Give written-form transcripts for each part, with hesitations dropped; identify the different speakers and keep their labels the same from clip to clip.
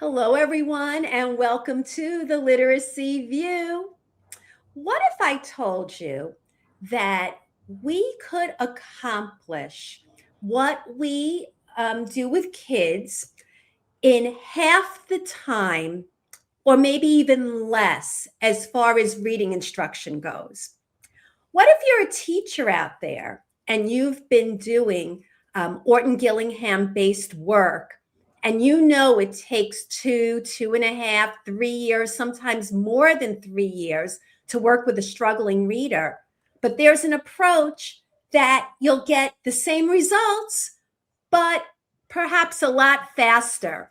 Speaker 1: Hello, everyone, and welcome to the Literacy View. What if I told you that we could accomplish what we do with kids in half the time, or maybe even less, as far as reading instruction goes? What if you're a teacher out there and you've been doing Orton Gillingham based work, and you know it takes 2.5, 3 years, sometimes more than 3 years to work with a struggling reader? But there's an approach that you'll get the same results, but perhaps a lot faster.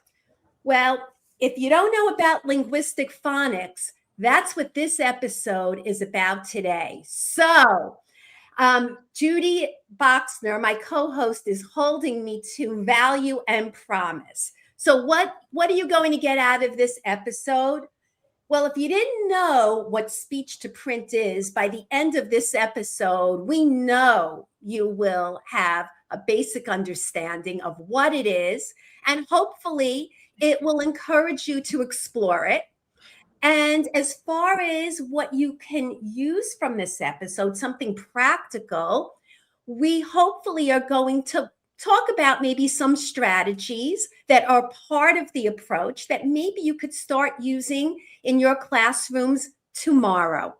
Speaker 1: Well, if you don't know about linguistic phonics, that's what this episode is about today. So, Judy Boxner, my co-host, is holding me to value and promise. So, what are you going to get out of this episode? Well, if you didn't know what speech to print is, by the end of this episode, we know you will have a basic understanding of what it is, and hopefully it will encourage you to explore it. And as far as what you can use from this episode, something practical, we hopefully are going to talk about maybe some strategies that are part of the approach that maybe you could start using in your classrooms tomorrow.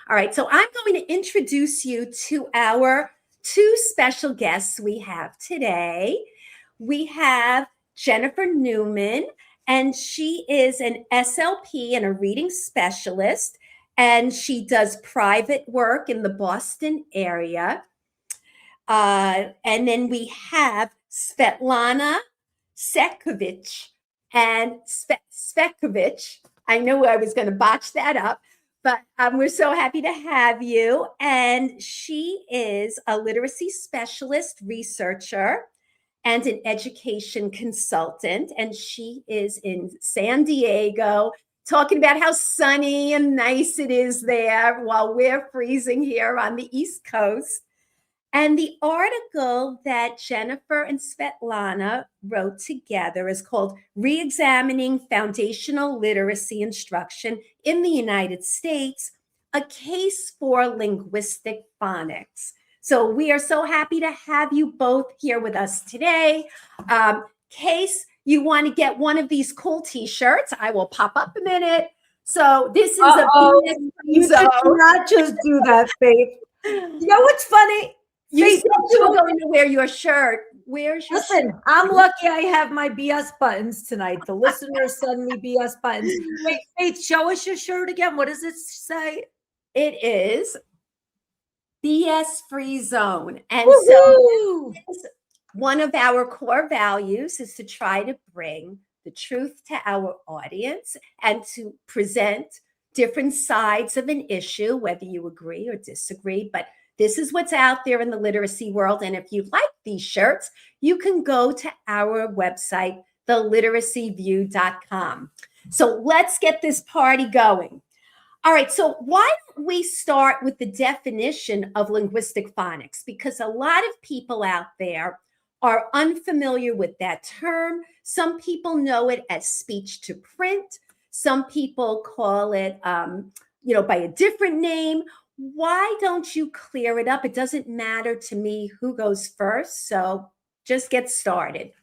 Speaker 1: All right, so I'm going to introduce you to our two special guests we have today. We have Jennifer Newman, and she is an SLP and a reading specialist, and she does private work in the Boston area. And then we have Svetlana Sekovich and Svekovich. I knew I was going to botch that up, but we're so happy to have you. And she is a literacy specialist researcher and an education consultant. And she is in San Diego talking about how sunny and nice it is there while we're freezing here on the East Coast. And the article that Jennifer and Svetlana wrote together is called Re-examining Foundational Literacy Instruction in the United States, a Case for Linguistic Phonics. So we are so happy to have you both here with us today. Case, you want to get one of these cool t-shirts, I will pop up a minute. So this is
Speaker 2: you did not just do that, Faith. You know what's funny?
Speaker 1: You said you were going to wear your shirt. Where's your
Speaker 2: Listen,
Speaker 1: shirt?
Speaker 2: I'm lucky I have my BS buttons tonight. The listeners send me BS buttons. Wait, Faith, show us your shirt again. What does it say?
Speaker 1: It is BS free zone. And
Speaker 2: Woo-hoo!
Speaker 1: so one of our core values is to try to bring the truth to our audience and to present different sides of an issue, whether you agree or disagree. But this is what's out there in the literacy world. And if you like these shirts, you can go to our website, theliteracyview.com. So let's get this party going. All right, so why don't we start with the definition of linguistic phonics? Because a lot of people out there are unfamiliar with that term. Some people know it as speech to print. Some people call it, by a different name. Why don't you clear it up? It doesn't matter to me who goes first, so just get started.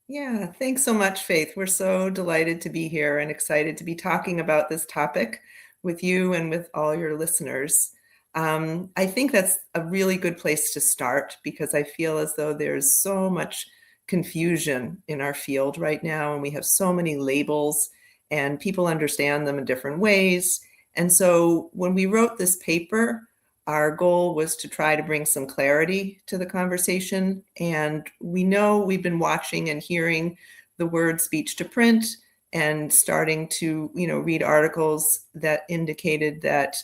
Speaker 3: Yeah, thanks so much, Faith. We're so delighted to be here and excited to be talking about this topic with you and with all your listeners. I think that's a really good place to start because I feel as though there's so much confusion in our field right now, and we have so many labels and people understand them in different ways. And so when we wrote this paper, our goal was to try to bring some clarity to the conversation. And we know we've been watching and hearing the word speech to print and starting to, read articles that indicated that,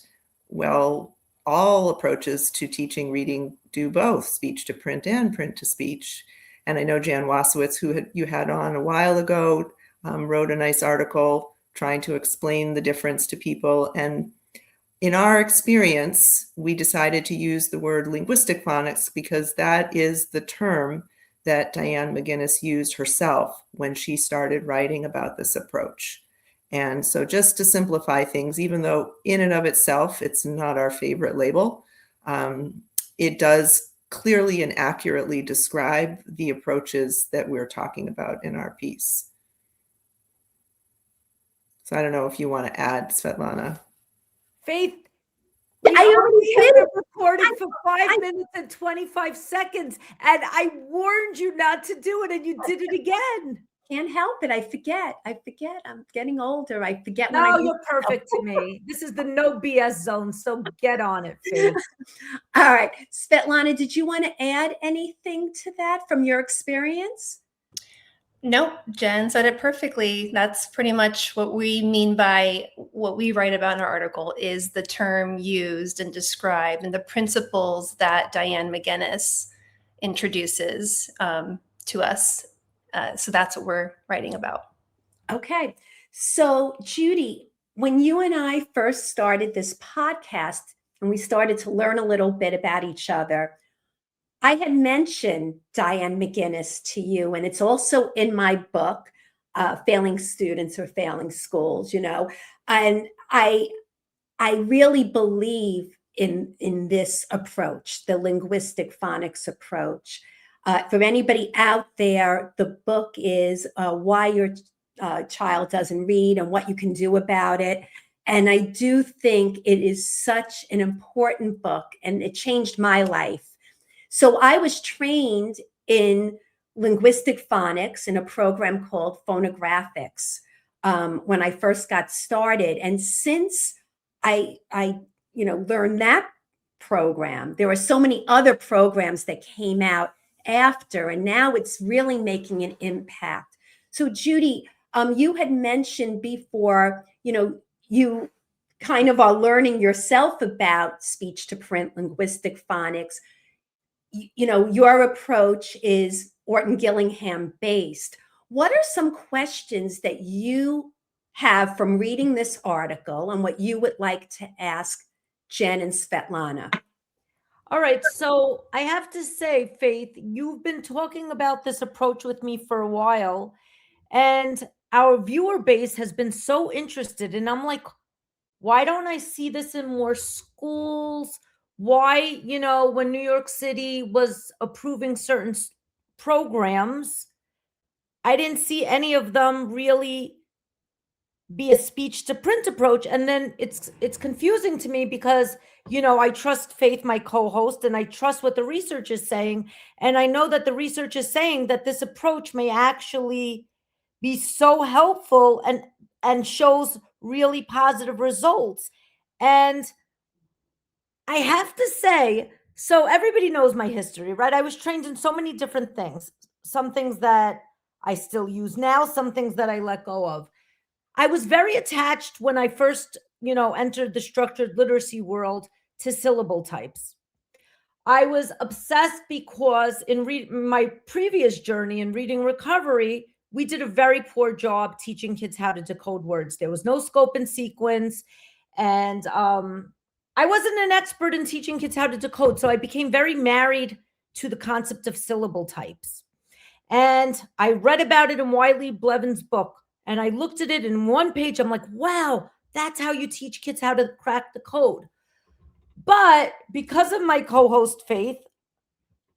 Speaker 3: well, all approaches to teaching reading do both speech to print and print to speech. And I know Jan Wasowitz, who you had on a while ago, wrote a nice article trying to explain the difference to people. And in our experience, we decided to use the word linguistic phonics because that is the term that Diane McGinnis used herself when she started writing about this approach. And so just to simplify things, even though in and of itself, it's not our favorite label, it does clearly and accurately describe the approaches that we're talking about in our piece. So I don't know if you want to add, Svetlana.
Speaker 2: Faith,
Speaker 1: I already
Speaker 2: have
Speaker 1: did
Speaker 2: been
Speaker 1: it.
Speaker 2: recording for 5 minutes and 25 seconds, and I warned you not to do it, and you did it again.
Speaker 1: Can't help it. I forget. I'm getting older. I forget when
Speaker 2: No, you're perfect to me. This is the no BS zone, so get on it, Faith.
Speaker 1: All right. Svetlana, did you want to add anything to that from your experience?
Speaker 4: Nope, Jen said it perfectly. That's pretty much what we mean by what we write about in our article is the term used and described and the principles that Diane McGinnis introduces to us. So that's what we're writing about.
Speaker 1: Okay. So, Judy, when you and I first started this podcast and we started to learn a little bit about each other, I had mentioned Diane McGinnis to you, and it's also in my book, Failing Students or Failing Schools, and I really believe in this approach, the linguistic phonics approach. For anybody out there, the book is Why Your Child Doesn't Read and What You Can Do About It. And I do think it is such an important book, and it changed my life. So I was trained in linguistic phonics in a program called phonographics when I first got started. And since I learned that program, there were so many other programs that came out after, and now it's really making an impact. So Judy, you had mentioned before, you kind of are learning yourself about speech to print linguistic phonics. Your approach is Orton Gillingham based. What are some questions that you have from reading this article and what you would like to ask Jen and Svetlana?
Speaker 2: All right. So I have to say, Faith, you've been talking about this approach with me for a while, and our viewer base has been so interested. And I'm like, why don't I see this in more schools? Why, when New York City was approving certain programs, I didn't see any of them really be a speech to print approach. And then it's confusing to me because I trust Faith, my co-host, and I trust what the research is saying, and I know that the research is saying that this approach may actually be so helpful and shows really positive results. And I have to say, so everybody knows my history, right? I was trained in so many different things, some things that I still use now, some things that I let go of. I was very attached when I first, entered the structured literacy world to syllable types. I was obsessed because in my previous journey in reading recovery, we did a very poor job teaching kids how to decode words. There was no scope and sequence. And I wasn't an expert in teaching kids how to decode. So I became very married to the concept of syllable types. And I read about it in Wiley Blevin's book. And I looked at it in one page. I'm like, wow, that's how you teach kids how to crack the code. But because of my co-host, Faith,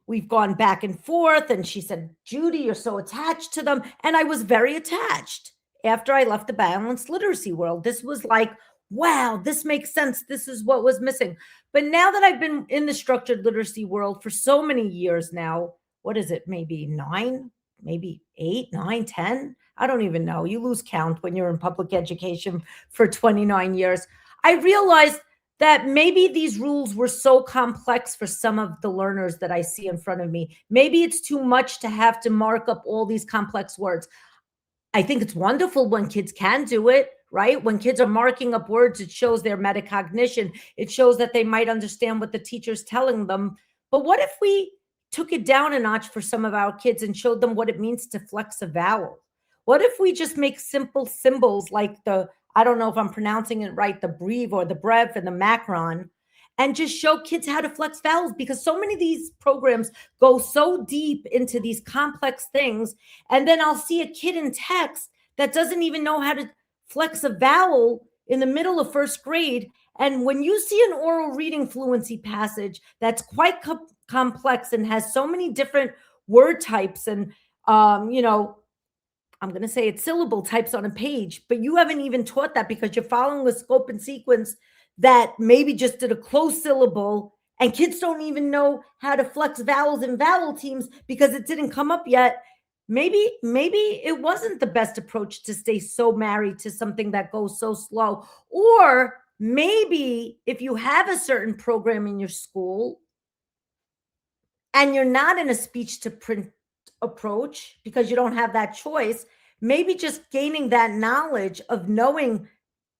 Speaker 2: we've gone back and forth. And she said, Judy, you're so attached to them. And I was very attached after I left the balanced literacy world. This was like, wow, this makes sense. This is what was missing. But now that I've been in the structured literacy world for so many years now, what is it? Maybe 9, maybe 8, 9, 10? I don't even know. You lose count when you're in public education for 29 years. I realized that maybe these rules were so complex for some of the learners that I see in front of me. Maybe it's too much to have to mark up all these complex words. I think it's wonderful when kids can do it, right? When kids are marking up words, it shows their metacognition. It shows that they might understand what the teacher's telling them. But what if we took it down a notch for some of our kids and showed them what it means to flex a vowel? What if we just make simple symbols like I don't know if I'm pronouncing it right, the breve or the brev and the macron, and just show kids how to flex vowels, because so many of these programs go so deep into these complex things. And then I'll see a kid in text that doesn't even know how to flex a vowel in the middle of first grade. And when you see an oral reading fluency passage that's quite complex and has so many different word types and, I'm going to say it's syllable types on a page, but you haven't even taught that because you're following a scope and sequence that maybe just did a closed syllable, and kids don't even know how to flex vowels and vowel teams because it didn't come up yet. Maybe it wasn't the best approach to stay so married to something that goes so slow. Or maybe if you have a certain program in your school and you're not in a speech to print approach because you don't have that choice, maybe just gaining that knowledge of knowing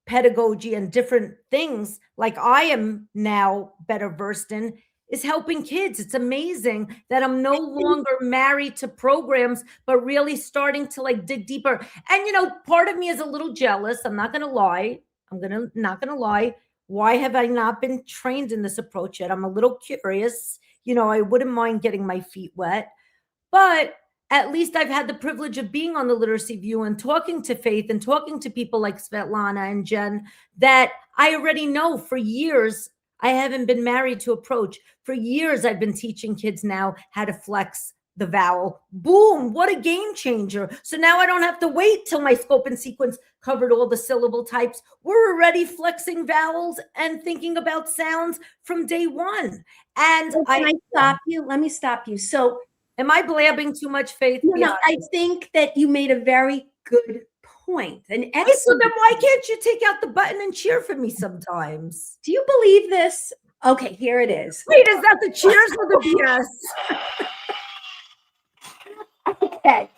Speaker 2: pedagogy and different things like I am now better versed in is helping kids. It's amazing that I'm no longer married to programs, but really starting to like dig deeper. And part of me is a little jealous. I'm not going to lie. Not going to lie. Why have I not been trained in this approach yet? I'm a little curious. I wouldn't mind getting my feet wet, but at least I've had the privilege of being on the Literacy View and talking to Faith and talking to people like Svetlana and Jen that I already know. For years, I haven't been married to approach. For years, I've been teaching kids now how to flex the vowel. Boom, what a game changer. So now I don't have to wait till my scope and sequence covered all the syllable types. We're already flexing vowels and thinking about sounds from day one. And
Speaker 1: Can I stop you? Let me stop you. So
Speaker 2: am I blabbing too much, Faith?
Speaker 1: No, I think that you made a very good point. An
Speaker 2: So
Speaker 1: excellent.
Speaker 2: then why can't you take out the button and cheer for me sometimes?
Speaker 1: Do you believe this? Okay, here it is.
Speaker 2: Wait, is that the cheers or the BS?
Speaker 1: Okay.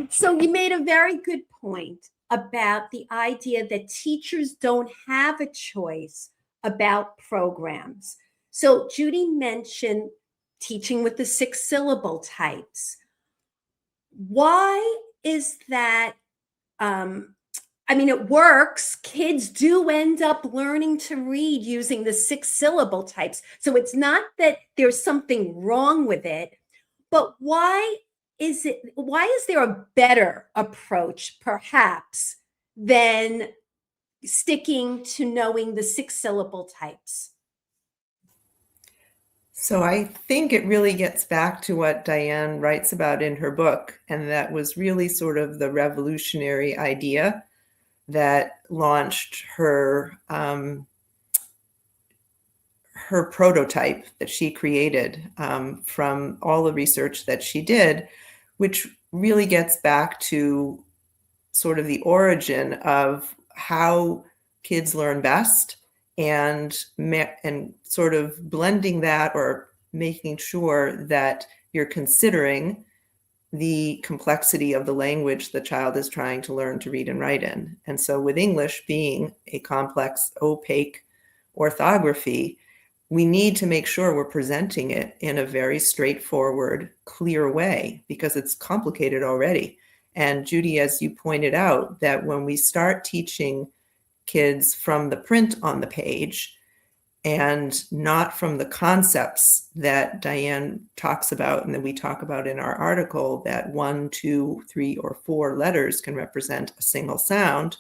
Speaker 1: So you made a very good point about the idea that teachers don't have a choice about programs. So Judy mentioned teaching with the 6 syllable types. Why is that? It works. Kids do end up learning to read using the 6 syllable types. So it's not that there's something wrong with it, but why is there a better approach perhaps than sticking to knowing the 6 syllable types?
Speaker 3: So I think it really gets back to what Diane writes about in her book, and that was really sort of the revolutionary idea that launched her her prototype that she created from all the research that she did, which really gets back to sort of the origin of how kids learn best, and sort of blending that or making sure that you're considering the complexity of the language the child is trying to learn to read and write in. And so with English being a complex, opaque orthography, we need to make sure we're presenting it in a very straightforward, clear way, because it's complicated already. And Judy, as you pointed out, that when we start teaching kids from the print on the page and not from the concepts that Diane talks about and that we talk about in our article, that 1, 2, 3, or 4 letters can represent a single sound,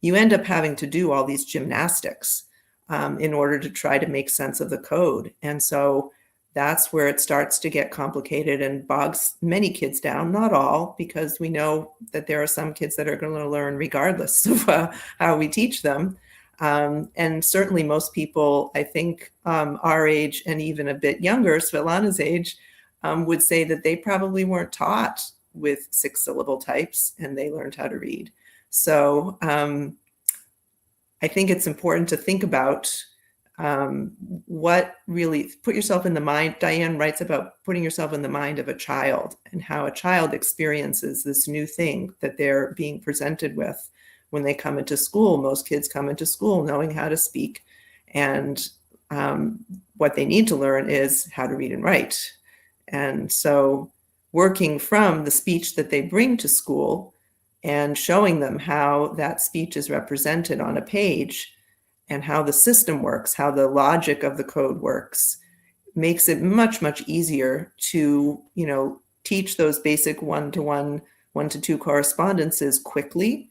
Speaker 3: you end up having to do all these gymnastics in order to try to make sense of the code. And so that's where it starts to get complicated and bogs many kids down, not all, because we know that there are some kids that are going to learn regardless of how we teach them. And certainly most people, I think our age and even a bit younger, Svetlana's age, would say that they probably weren't taught with 6 syllable types and they learned how to read. So I think it's important to think about what really, put yourself in the mind. Diane writes about putting yourself in the mind of a child and how a child experiences this new thing that they're being presented with when they come into school. Most kids come into school knowing how to speak, and what they need to learn is how to read and write. And so working from the speech that they bring to school and showing them how that speech is represented on a page and how the system works, how the logic of the code works, makes it much, much easier to, teach those basic one-to-one, one-to-two correspondences quickly.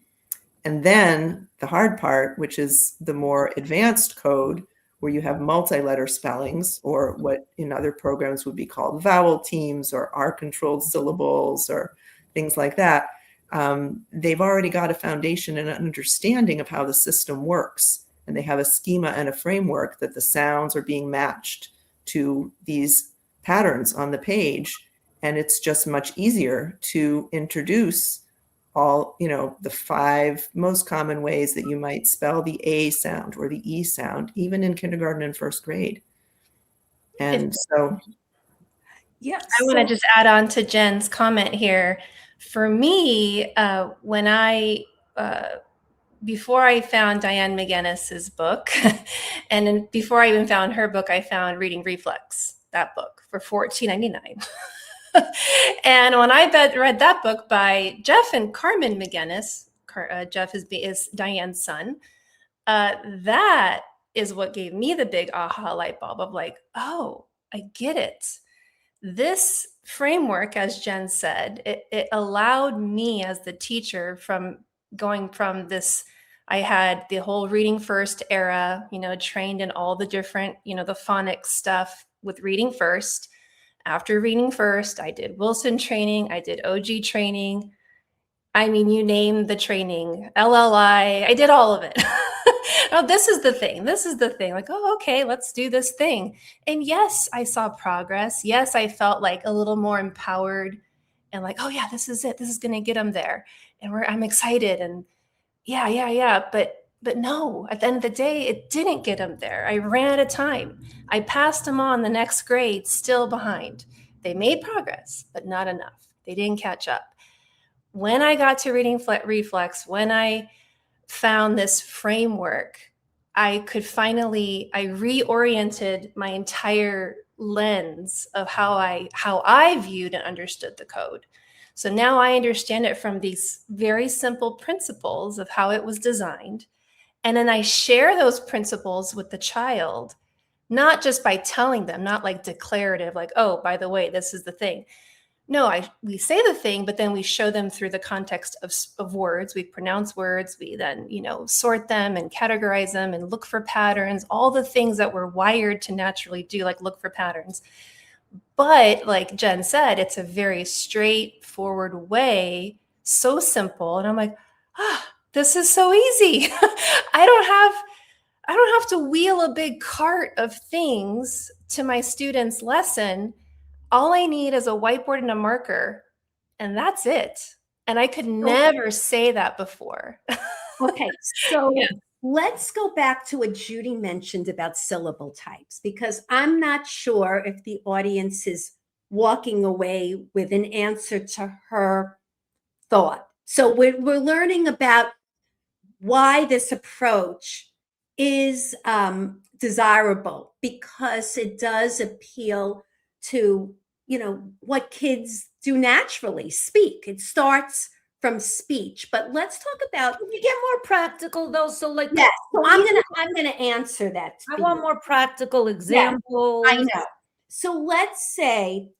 Speaker 3: And then the hard part, which is the more advanced code, where you have multi-letter spellings, or what in other programs would be called vowel teams or R-controlled syllables or things like that. They've already got a foundation and an understanding of how the system works. And they have a schema and a framework that the sounds are being matched to these patterns on the page. And it's just much easier to introduce all, the 5 most common ways that you might spell the A sound or the E sound, even in kindergarten and first grade. And so,
Speaker 1: Yes.
Speaker 4: I want to just add on to Jen's comment here. For me, when before I found Diane McGinnis's book, and then before I even found her book, I found Reading Reflex, that book, for $14.99. And when I read that book by Jeff and Carmen McGinnis, Jeff is Diane's son, that is what gave me the big aha light bulb of like, oh, I get it. This framework, as Jen said, it allowed me as the teacher from going from this, I had the whole reading first era, trained in all the different, the phonics stuff with reading first. After reading first, I did Wilson training, I did OG training. I mean, you name the training, LLI, I did all of it. Oh, this is the thing. This is the thing. Like, oh, okay, let's do this thing. And yes, I saw progress. Yes, I felt like a little more empowered and like, oh yeah, this is it. This is going to get them there. And I'm excited. And yeah. But no, at the end of the day, it didn't get them there. I ran out of time. I passed them on the next grade, still behind. They made progress, but not enough. They didn't catch up. When I got to Reading Reflex, when I found this framework, I reoriented my entire lens of how I viewed and understood the code. So now I understand it from these very simple principles of how it was designed. And then I share those principles with the child, not just by telling them, not like declarative, like, oh, by the way, this is the thing. No, we say the thing, but then we show them through the context of words. We pronounce words. We then, sort them and categorize them and look for patterns, all the things that we're wired to naturally do, like look for patterns. But like Jen said, it's a very straightforward way, so simple. And I'm like, this is so easy. I don't have to wheel a big cart of things to my students' lesson. All I need is a whiteboard and a marker, and that's it. And I could never say that before.
Speaker 1: Okay, so let's go back to what Judy mentioned about syllable types, because I'm not sure if the audience is walking away with an answer to her thought. So we're learning about why this approach is desirable, because it does appeal to, what kids do naturally, speak. It starts from speech. But let's talk about,
Speaker 2: we get more practical though. So like,
Speaker 1: yes, so I'm gonna answer that.
Speaker 2: I want more practical examples.
Speaker 1: I know. So let's say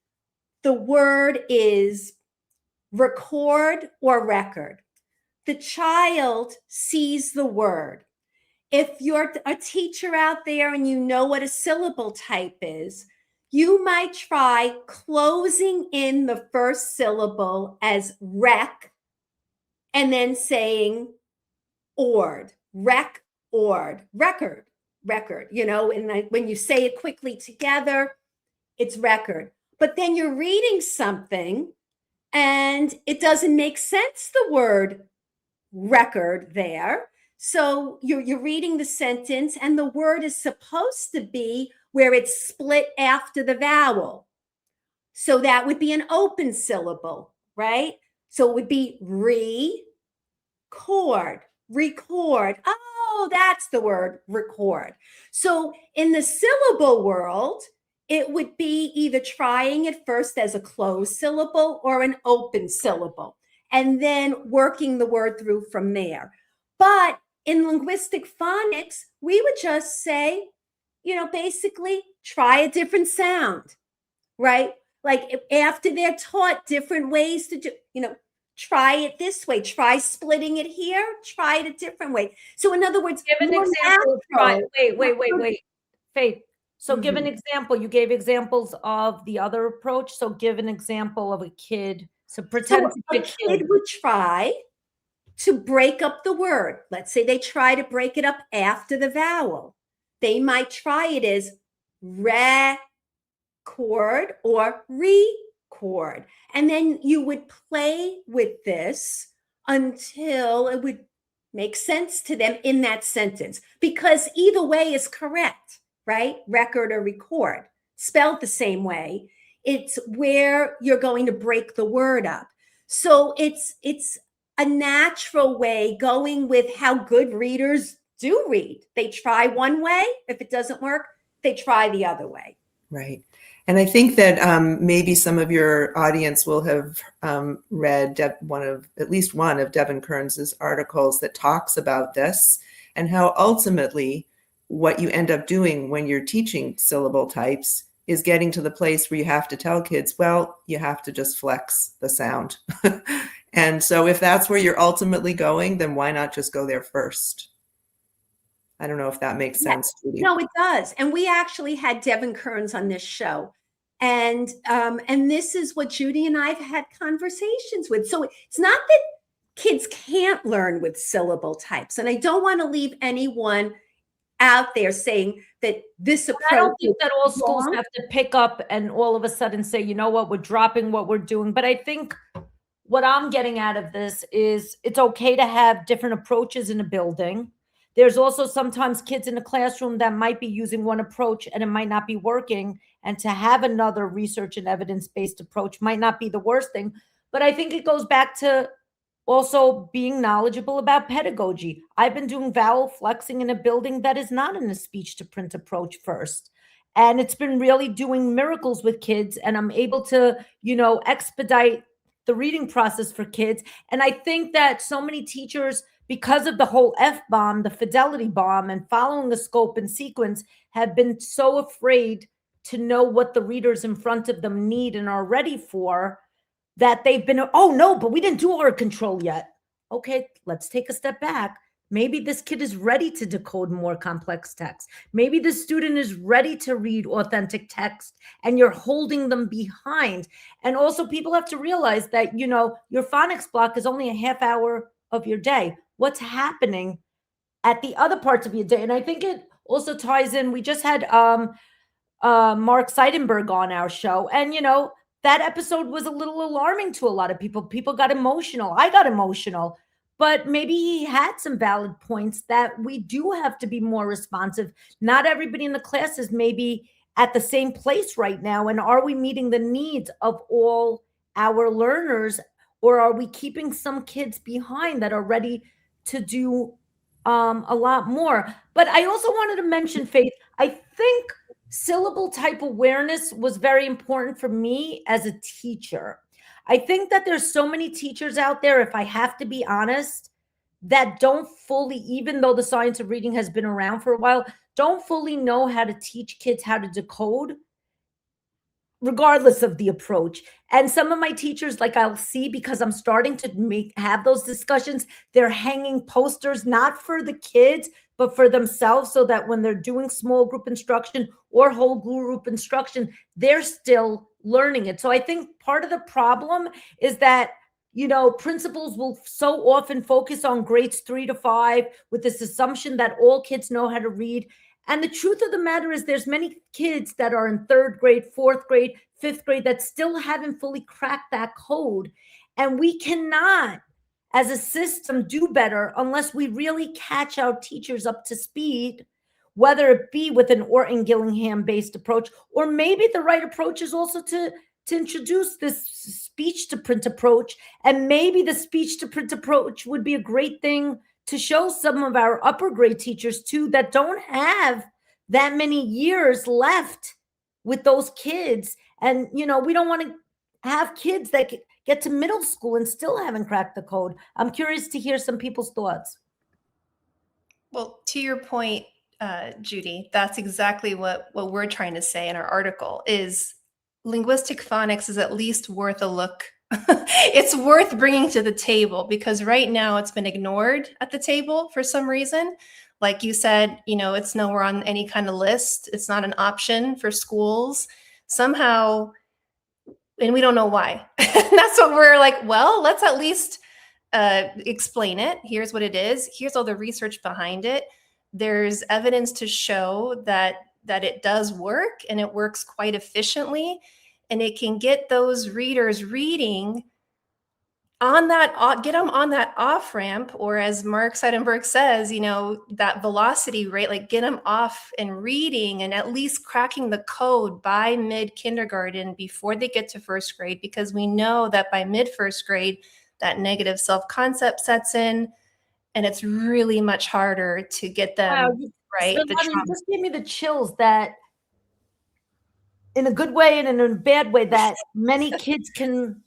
Speaker 1: the word is record or record. The child sees the word. If you're a teacher out there and you know what a syllable type is, you might try closing in the first syllable as rec and then saying ord, rec, ord, record, and when you say it quickly together, it's record. But then you're reading something and it doesn't make sense, the word record there. So you're reading the sentence and the word is supposed to be where it's split after the vowel. So that would be an open syllable, right? So it would be record. Oh, that's the word record. So in the syllable world, it would be either trying it first as a closed syllable or an open syllable, and then working the word through from there. But in linguistic phonics, we would just say, basically try a different sound, right? Like after they're taught different ways to do, try it this way, try splitting it here, try it a different way. So in other words,
Speaker 2: Give an example of wait, Faith. So give an example. You gave examples of the other approach. So give an example of a kid. So pretend
Speaker 1: a kid would try to break up the word. Let's say they try to break it up after the vowel. They might try it as record or record. And then you would play with this until it would make sense to them in that sentence, because either way is correct, right? Record or record, spelled the same way. It's where you're going to break the word up. So it's a natural way, going with how good readers do read. They try one way. If it doesn't work, they try the other way.
Speaker 3: Right. And I think that maybe some of your audience will have read at least one of Devin Kearns's articles that talks about this, and how ultimately what you end up doing when you're teaching syllable types is getting to the place where you have to tell kids, well, you have to just flex the sound. And so if that's where you're ultimately going, then why not just go there first? I don't know if that makes sense, Judy.
Speaker 1: No, it does. And we actually had Devin Kearns on this show. And this is what Judy and I've had conversations with. So it's not that kids can't learn with syllable types. And I don't want to leave anyone out there saying that this approach.
Speaker 2: I don't think that all schools have to pick up and all of a sudden say, you know what, we're dropping what we're doing. But I think what I'm getting out of this is it's okay to have different approaches in a building. There's also sometimes kids in a classroom that might be using one approach and it might not be working. And to have another research and evidence-based approach might not be the worst thing. But I think it goes back to also being knowledgeable about pedagogy. I've been doing vowel flexing in a building that is not in a speech to print approach first. And it's been really doing miracles with kids. And I'm able to, expedite the reading process for kids. And I think that so many teachers, because of the whole F-bomb, the fidelity bomb, and following the scope and sequence, have been so afraid to know what the readers in front of them need and are ready for, that they've been, oh no, but we didn't do word control yet. Okay, let's take a step back. Maybe this kid is ready to decode more complex text. Maybe the student is ready to read authentic text and you're holding them behind. And also people have to realize that, your phonics block is only a half hour of your day. What's happening at the other parts of your day? And I think it also ties in. We just had Mark Seidenberg on our show. And, that episode was a little alarming to a lot of people. People got emotional. I got emotional. But maybe he had some valid points that we do have to be more responsive. Not everybody in the class is maybe at the same place right now. And are we meeting the needs of all our learners? Or are we keeping some kids behind that are ready to do a lot more? But I also wanted to mention, Faith, I think syllable type awareness was very important for me as a teacher. I think that there's so many teachers out there, if I have to be honest, that don't fully, even though the science of reading has been around for a while, don't fully know how to teach kids how to decode, regardless of the approach. And some of my teachers, like I'll see, because I'm starting to have those discussions, they're hanging posters, not for the kids, but for themselves, so that when they're doing small group instruction or whole group instruction, they're still learning it. So I think part of the problem is that, principals will so often focus on grades 3 to 5 with this assumption that all kids know how to read. And the truth of the matter is there's many kids that are in 3rd grade, 4th grade, 5th grade that still haven't fully cracked that code. And we cannot, as a system, do better unless we really catch our teachers up to speed, whether it be with an Orton-Gillingham-based approach, or maybe the right approach is also to introduce this speech to print approach. And maybe the speech to print approach would be a great thing to show some of our upper grade teachers too, that don't have that many years left with those kids. And, we don't want to have kids that get to middle school and still haven't cracked the code. I'm curious to hear some people's thoughts.
Speaker 4: Well, to your point, Judy, that's exactly what we're trying to say in our article is linguistic phonics is at least worth a look. It's worth bringing to the table because right now it's been ignored at the table for some reason. Like you said, it's nowhere on any kind of list. It's not an option for schools. Somehow, and we don't know why. That's what we're like, well, let's at least explain it. Here's what it is. Here's all the research behind it. There's evidence to show that it does work and it works quite efficiently, and it can get those readers reading on that, get them on that off ramp, or as Mark Seidenberg says, that velocity rate, like get them off and reading and at least cracking the code by mid kindergarten before they get to first grade, because we know that by mid first grade, that negative self-concept sets in and it's really much harder to get them right.
Speaker 2: So, you just gave me the chills that in a good way and in a bad way that many kids can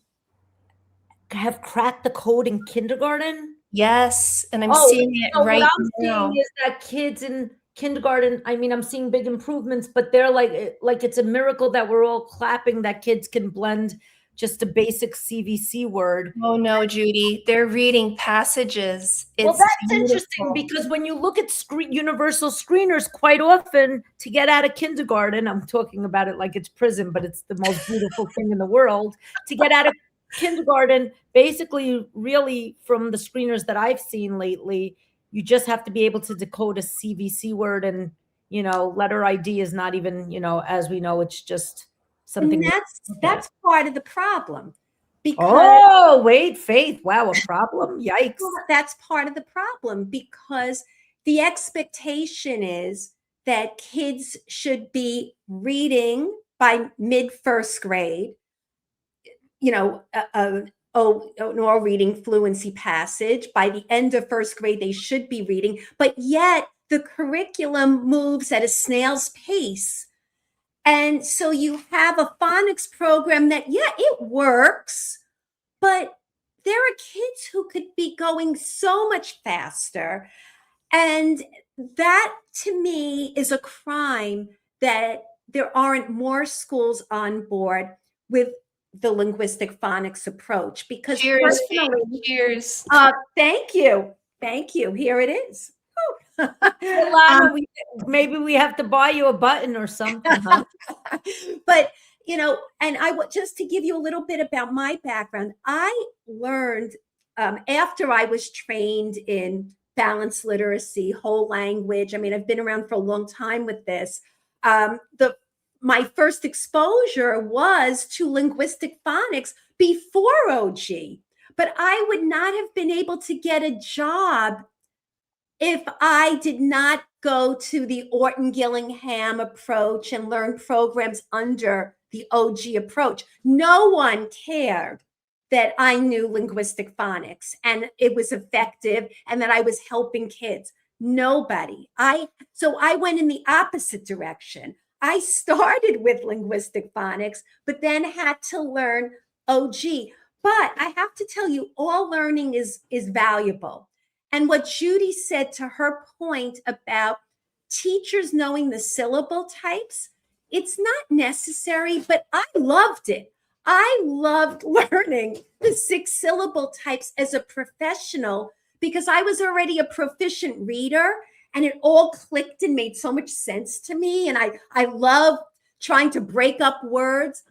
Speaker 2: have cracked the code in kindergarten.
Speaker 4: Yes, and I'm seeing it right now.
Speaker 2: What I'm seeing is that kids in kindergarten, I mean, I'm seeing big improvements, but they're like it's a miracle that we're all clapping that kids can blend just a basic CVC word.
Speaker 4: Oh no, Judy, they're reading passages.
Speaker 2: Well, that's interesting because when you look at universal screeners, quite often to get out of kindergarten, I'm talking about it like it's prison, but it's the most beautiful thing in the world. To get out of kindergarten, basically, really from the screeners that I've seen lately, you just have to be able to decode a CVC word, and letter ID is not even, as we know, it's just something.
Speaker 1: And that's part of the problem.
Speaker 2: Because wait, Faith, wow, a problem? Yikes.
Speaker 1: That's part of the problem because the expectation is that kids should be reading by mid first grade, an oral reading fluency passage. By the end of first grade, they should be reading, but yet the curriculum moves at a snail's pace. And so you have a phonics program that, it works, but there are kids who could be going so much faster. And that, to me, is a crime that there aren't more schools on board with the linguistic phonics approach. Because
Speaker 4: cheers.
Speaker 1: Thank you. Here it is.
Speaker 2: Maybe we have to buy you a button or something, huh?
Speaker 1: But and just to give you a little bit about my background, I learned after I was trained in balanced literacy, whole language. I mean, I've been around for a long time with this. My first exposure was to linguistic phonics before OG, but I would not have been able to get a job if I did not go to the Orton-Gillingham approach and learn programs under the OG approach. No one cared that I knew linguistic phonics and it was effective and that I was helping kids. Nobody. So I went in the opposite direction. I started with linguistic phonics, but then had to learn OG. But I have to tell you, all learning is valuable. And what Judy said to her point about teachers knowing the syllable types, it's not necessary, but I loved it. I loved learning the 6 syllable types as a professional because I was already a proficient reader and it all clicked and made so much sense to me. And I love trying to break up words.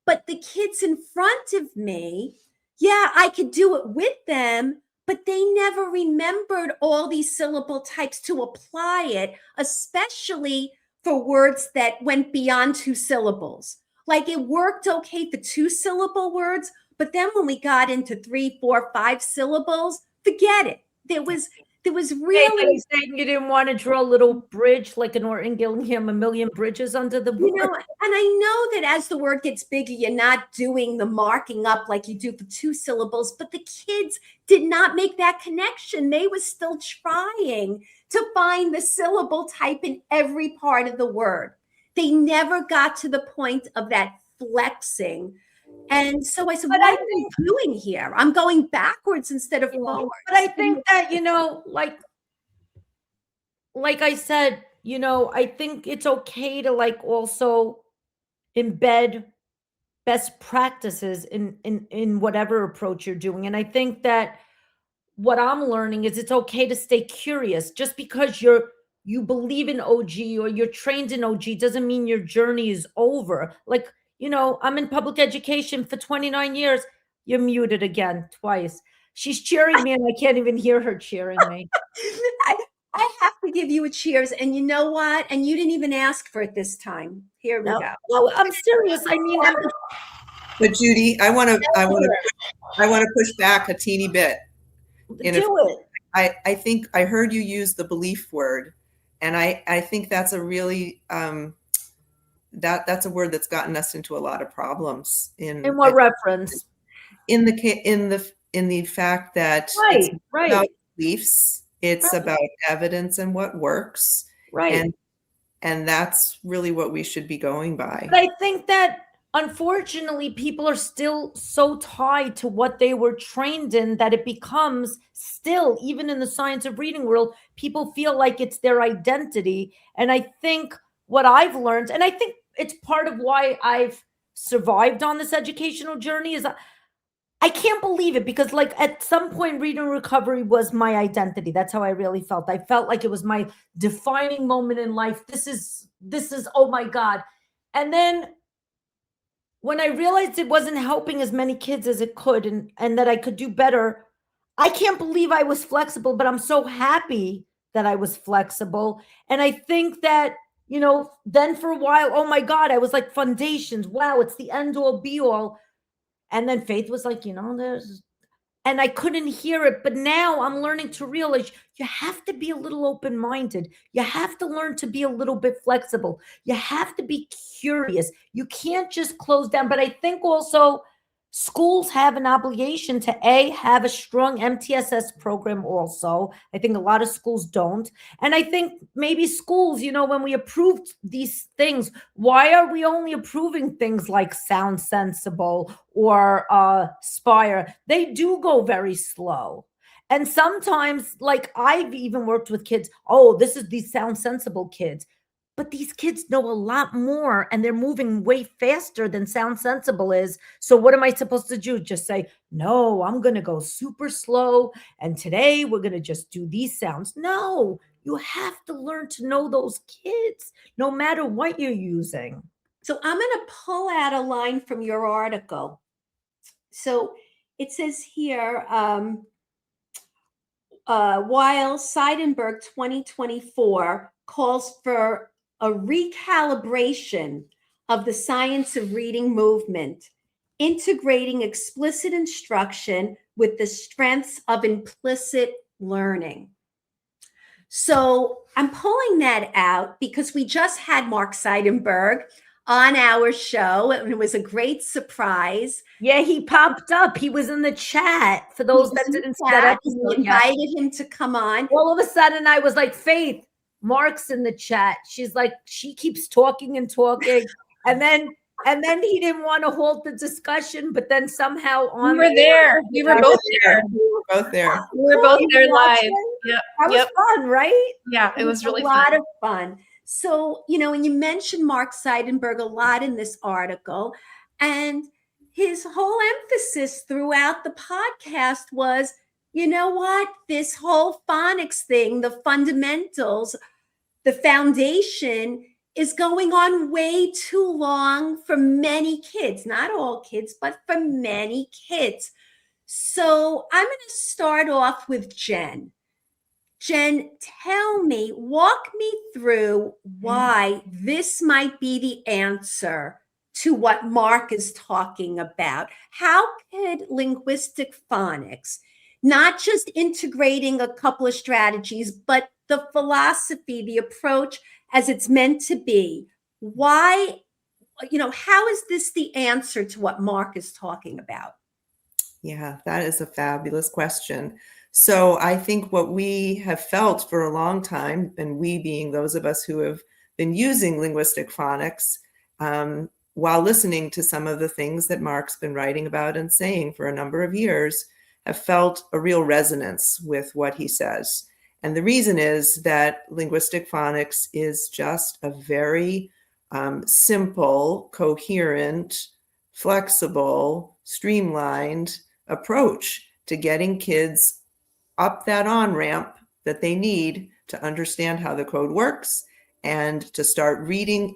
Speaker 1: But the kids in front of me, I could do it with them, but they never remembered all these syllable types to apply it, especially for words that went beyond 2 syllables. Like it worked okay for 2 syllable words, but then when we got into 3, 4, 5 syllables, forget it. There was really
Speaker 2: saying you didn't want to draw a little bridge like an Orton-Gillingham, a million bridges under the word.
Speaker 1: And I know that as the word gets bigger, you're not doing the marking up like you do for 2 syllables, but the kids did not make that connection. They were still trying to find the syllable type in every part of the word. They never got to the point of that flexing. And so I said, what am I doing here? I'm going backwards instead of forward.
Speaker 2: But I think that, like I said, I think it's okay to like also embed best practices in whatever approach you're doing. And I think that what I'm learning is it's okay to stay curious. Just because you believe in OG or you're trained in OG doesn't mean your journey is over. Like, I'm in public education for 29 years. You're muted again twice. She's cheering me and I can't even hear her cheering me.
Speaker 1: I have to give you a cheers. And you know what? And you didn't even ask for it this time. Here we go.
Speaker 2: No, I'm serious. I mean,
Speaker 3: But Judy, I want to push back a teeny bit.
Speaker 2: do it.
Speaker 3: I think I heard you use the belief word, and I think that's a really that's a word that's gotten us into a lot of problems
Speaker 2: In what reference?
Speaker 3: In the fact that
Speaker 2: Right,
Speaker 3: it's
Speaker 2: right.
Speaker 3: about beliefs, it's
Speaker 2: Right.
Speaker 3: about evidence and what works,
Speaker 2: Right.
Speaker 3: and that's really what we should be going by.
Speaker 2: But I think that unfortunately people are still so tied to what they were trained in that it becomes still, even in the science of reading world, people feel like it's their identity. And I think what I've learned, and I think it's part of why I've survived on this educational journey, is I can't believe it, because like at some point reading recovery was my identity. That's how I really felt. I felt like it was my defining moment in life. This is oh my God. And then when I realized it wasn't helping as many kids as it could, and that I could do better, I can't believe I was flexible, but I'm so happy that I was flexible. And I think that, then for a while, oh my God, I was like foundations. Wow, it's the end all be all. And then Faith was like, and I couldn't hear it. But now I'm learning to realize you have to be a little open-minded. You have to learn to be a little bit flexible. You have to be curious. You can't just close down. But I think also schools have an obligation to have a strong MTSS program also. I think a lot of schools don't. And I think maybe schools, when we approved these things, why are we only approving things like Sound Sensible or Spire? They do go very slow. And sometimes, like I've even worked with kids, these Sound Sensible kids. But these kids know a lot more and they're moving way faster than Sound Sensible is. So what am I supposed to do? Just say, no, I'm going to go super slow. And today we're going to just do these sounds. No, you have to learn to know those kids no matter what you're using.
Speaker 1: So I'm going to pull out a line from your article. So it says here, while Seidenberg 2024 calls for a recalibration of the science of reading movement, integrating explicit instruction with the strengths of implicit learning. So I'm pulling that out because we just had Mark Seidenberg on our show, and it was a great surprise.
Speaker 2: Yeah, he popped up. He was in the chat. For those that didn't see that episode,
Speaker 1: we invited him to come on.
Speaker 2: All of a sudden, I was like, Faith, Mark's in the chat. She's like, she keeps talking and talking, and then he didn't want to halt the discussion, but then somehow
Speaker 4: we were there. We were both there.
Speaker 3: We were both there.
Speaker 4: We were both there live.
Speaker 2: Yep. That was fun, right?
Speaker 4: Yeah, it was really
Speaker 1: a lot of fun. So, and you mentioned Mark Seidenberg a lot in this article, and his whole emphasis throughout the podcast was, you know what, this whole phonics thing, the fundamentals, the foundation is going on way too long for many kids, not all kids, but for many kids. So I'm going to start off with Jen. Jen, walk me through why this might be the answer to what Mark is talking about. How could linguistic phonics, not just integrating a couple of strategies, but the philosophy, the approach as it's meant to be, why, how is this the answer to what Mark is talking about?
Speaker 3: Yeah, that is a fabulous question. So I think what we have felt for a long time, and we being those of us who have been using linguistic phonics, while listening to some of the things that Mark's been writing about and saying for a number of years, have felt a real resonance with what he says. And the reason is that linguistic phonics is just a very simple, coherent, flexible, streamlined approach to getting kids up that on-ramp that they need to understand how the code works and to start reading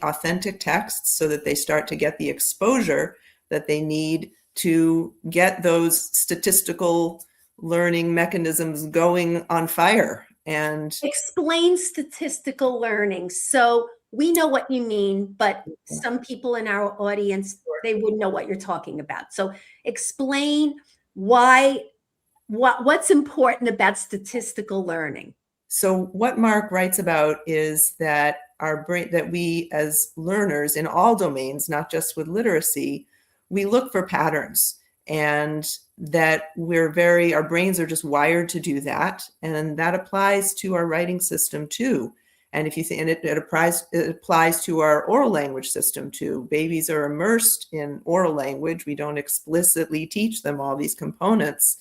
Speaker 3: authentic texts so that they start to get the exposure that they need to get those statistical learning mechanisms going on fire. And
Speaker 1: explain statistical learning. So we know what you mean, but some people in our audience, they wouldn't know what you're talking about. So explain what's important about statistical learning.
Speaker 3: So what Mark writes about is that our brain, that we as learners in all domains, not just with literacy, we look for patterns, and that our brains are just wired to do that. And that applies to our writing system too. And if you think, and it applies to our oral language system too. Babies are immersed in oral language. We don't explicitly teach them all these components.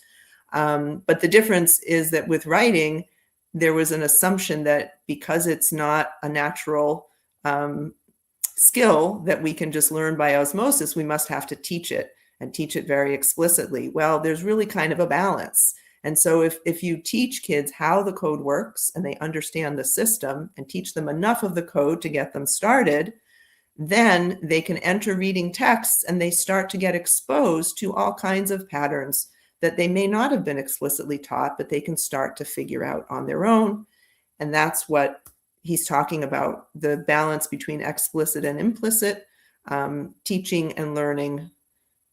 Speaker 3: But the difference is that with writing, there was an assumption that because it's not a natural skill that we can just learn by osmosis, we must have to teach it and teach it very explicitly. Well, there's really kind of a balance. And so if you teach kids how the code works and they understand the system and teach them enough of the code to get them started, then they can enter reading texts and they start to get exposed to all kinds of patterns that they may not have been explicitly taught, but they can start to figure out on their own. And that's what he's talking about, the balance between explicit and implicit teaching and learning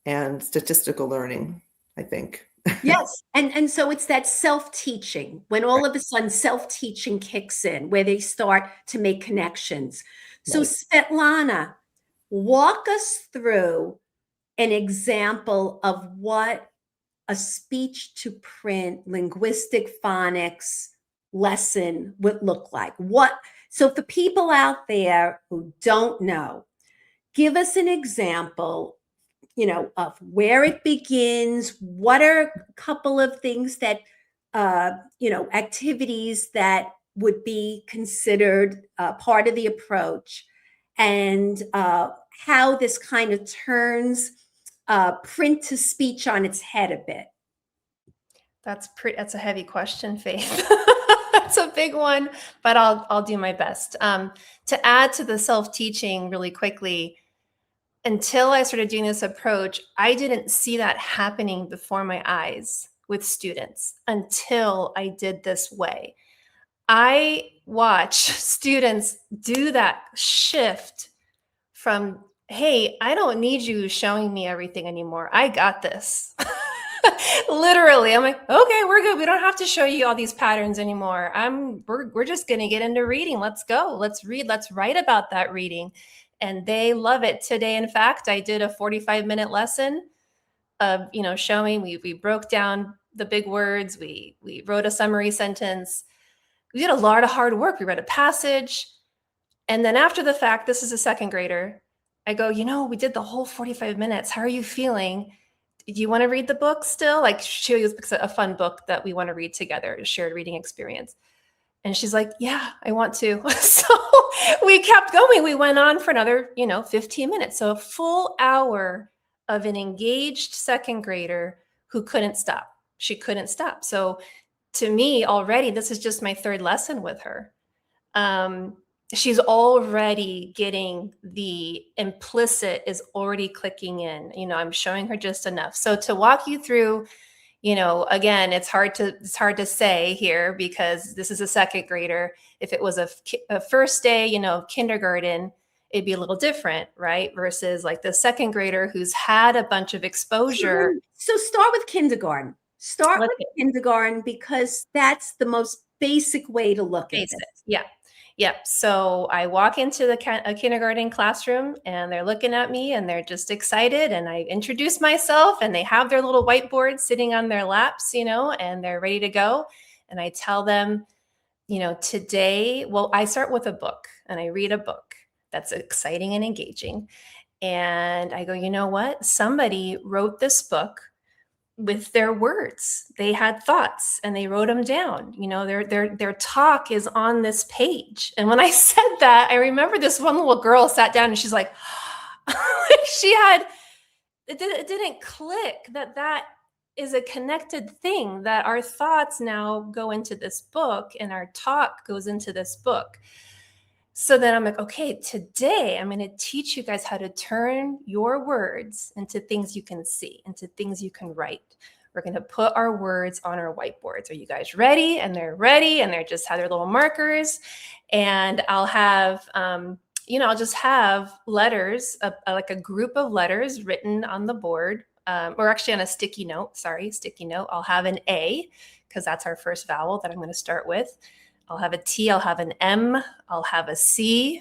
Speaker 3: and statistical learning, I think.
Speaker 1: Yes. And so it's that self-teaching, when all of a sudden self-teaching kicks in, where they start to make connections. So Svetlana, walk us through an example of what a speech to print linguistic phonics lesson would look like. So for people out there who don't know, give us an example, of where it begins. What are a couple of things that, activities that would be considered part of the approach, and how this kind of turns print to speech on its head a bit?
Speaker 4: That's a heavy question, Faith. It's a big one, but I'll do my best. To add to the self-teaching really quickly, until I started doing this approach, I didn't see that happening before my eyes with students until I did this way. I watch students do that shift from, hey, I don't need you showing me everything anymore. I got this. Literally, I'm like, okay, we're good. We don't have to show you all these patterns anymore. We're just going to get into reading. Let's go. Let's read. Let's write about that reading. And they love it. Today, in fact, I did a 45-minute lesson of, showing, we broke down the big words. We wrote a summary sentence. We did a lot of hard work. We read a passage. And then after the fact, this is a second grader, I go, we did the whole 45 minutes. How are you feeling? Do you want to read the book still? Like, she was a fun book that we want to read together, a shared reading experience. And she's like, yeah, I want to. So we kept going. We went on for another, 15 minutes. So a full hour of an engaged second grader who couldn't stop. She couldn't stop. So to me already, this is just my third lesson with her. She's already getting the implicit is already clicking in. I'm showing her just enough. So to walk you through, again, it's hard to say here because this is a second grader. If it was a first day, kindergarten, it'd be a little different, right? Versus like the second grader who's had a bunch of exposure.
Speaker 1: So start with kindergarten. Start with kindergarten because that's the most basic way to look at it.
Speaker 4: Yeah. Yep. So I walk into a kindergarten classroom and they're looking at me and they're just excited. And I introduce myself and they have their little whiteboard sitting on their laps, and they're ready to go. And I tell them, today, I start with a book and I read a book that's exciting and engaging. And I go, you know what? Somebody wrote this book with their words. They had thoughts and they wrote them down. You know, their talk is on this page. And when I said that, I remember this one little girl sat down and she's like, she had, it didn't click that is a connected thing, that our thoughts now go into this book and our talk goes into this book. So then I'm like, okay, today I'm going to teach you guys how to turn your words into things you can see, into things you can write. We're going to put our words on our whiteboards. Are you guys ready? And they're ready, and they just have their little markers. And I'll have, I'll just have letters, like a group of letters written on the board, or actually on a sticky note. I'll have an A, because that's our first vowel that I'm going to start with. I'll have a T, I'll have an M, I'll have a C,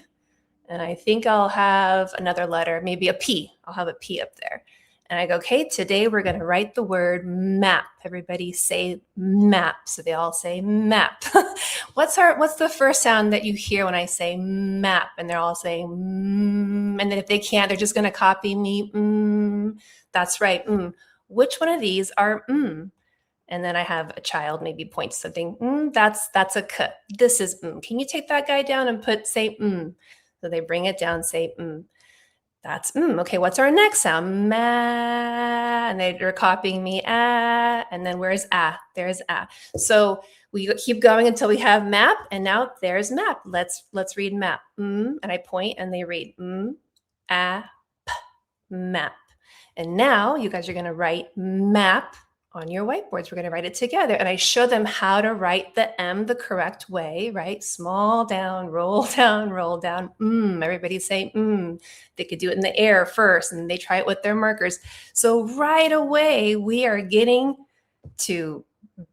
Speaker 4: and I think I'll have another letter, maybe a P. I'll have a P up there. And I go, okay, today we're going to write the word map. Everybody say map. So they all say map. What's the first sound that you hear when I say map? And they're all saying and then if they can't, they're just going to copy me. That's right. Which one of these are And then I have a child maybe point to something. That's a k. This is Can you take that guy down and say So they bring it down, say That's okay. What's our next sound? Ma. And they're copying me. Ah. And then where's ah? There's ah. So we keep going until we have map. And now there's map. Let's read map. And I point and they read ah, p, map. And now you guys are going to write map on your whiteboards. We're going to write it together. And I show them how to write the M the correct way, right? Small down, roll down, roll down. Everybody say They could do it in the air first, and they try it with their markers. So right away, we are getting to,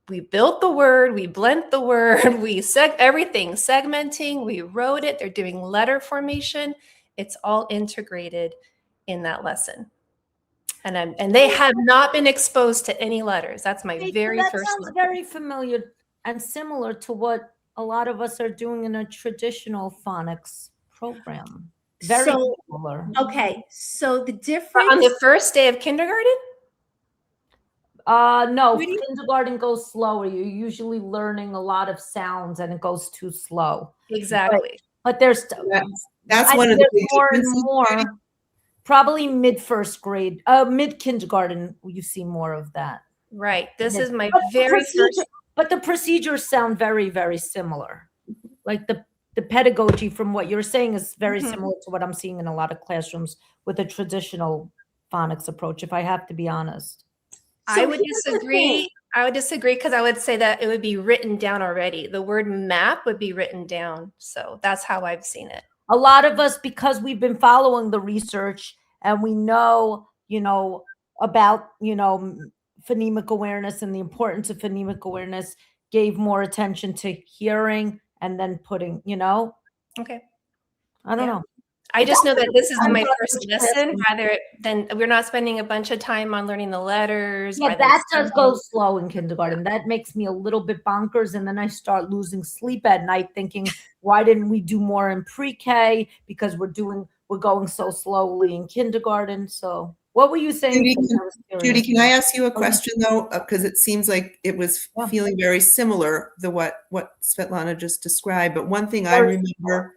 Speaker 4: we built the word, we blent the word, we everything, segmenting, we wrote it. They're doing letter formation. It's all integrated in that lesson. And they have not been exposed to any letters. That's my very first
Speaker 2: That sounds very familiar and similar to what a lot of us are doing in a traditional phonics program. Very similar.
Speaker 1: Okay, so the difference
Speaker 4: on the first day of kindergarten?
Speaker 2: No, kindergarten goes slower. You're usually learning a lot of sounds, and it goes too slow.
Speaker 4: Exactly.
Speaker 2: But there's
Speaker 3: that's one of the big
Speaker 2: more and
Speaker 3: differences.
Speaker 2: more. Probably mid-first grade, mid-kindergarten, you see more of that.
Speaker 4: Right. This is my very first.
Speaker 2: But the procedures sound very, very similar. Like the pedagogy from what you're saying is very similar to what I'm seeing in a lot of classrooms with a traditional phonics approach, if I have to be honest.
Speaker 4: I would disagree. Because I would say that it would be written down already. The word map would be written down. So that's how I've seen it.
Speaker 2: A lot of us, because we've been following the research and we know, about, phonemic awareness and the importance of phonemic awareness, gave more attention to hearing and then putting,
Speaker 4: Okay.
Speaker 2: I don't know.
Speaker 4: I just know that this is my first lesson rather than we're not spending a bunch of time on learning the letters.
Speaker 2: Yeah, that does go slow in kindergarten. That makes me a little bit bonkers. And then I start losing sleep at night thinking, why didn't we do more in pre-K? Because we're going so slowly in kindergarten. So what were you saying?
Speaker 3: Judy, can I ask you a question though? Because it seems like it was feeling very similar to what Svetlana just described. But one thing I remember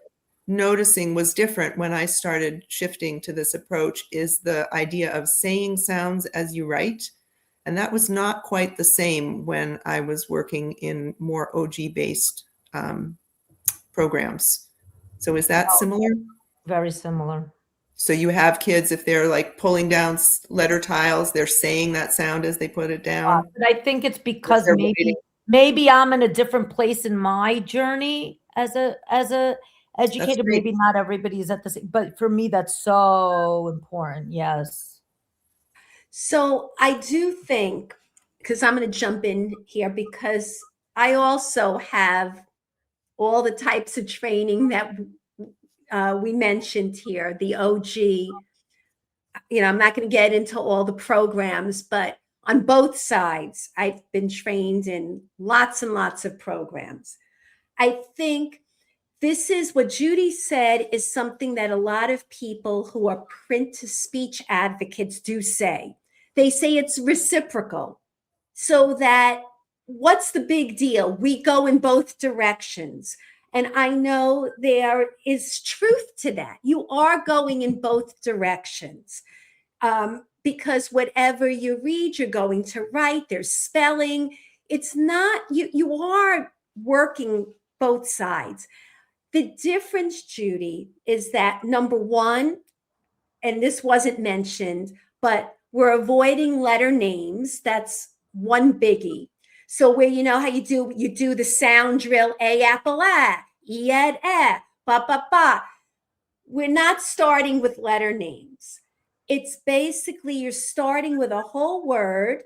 Speaker 3: noticing was different when I started shifting to this approach is the idea of saying sounds as you write. And that was not quite the same when I was working in more OG-based programs. So is that similar?
Speaker 2: Very similar.
Speaker 3: So you have kids, if they're like pulling down letter tiles, they're saying that sound as they put it down.
Speaker 2: But I think it's because maybe I'm in a different place in my journey as a educator. Maybe not everybody's at the same, but for me, that's so important. Yes.
Speaker 1: So I do think, because I'm going to jump in here, because I also have all the types of training that we mentioned here, the OG. I'm not going to get into all the programs, but on both sides, I've been trained in lots and lots of programs. I think this is what Judy said is something that a lot of people who are print to speech advocates do say. They say it's reciprocal. so that what's the big deal? We go in both directions. And I know there is truth to that. You are going in both directions. Because whatever you read, you're going to write, there's spelling. It's not, you are working both sides. The difference, Judy, is that number one, and this wasn't mentioned, but we're avoiding letter names. That's one biggie. So where you know how you do the sound drill, A apple a, E ed e, ba ba ba. We're not starting with letter names. It's basically you're starting with a whole word,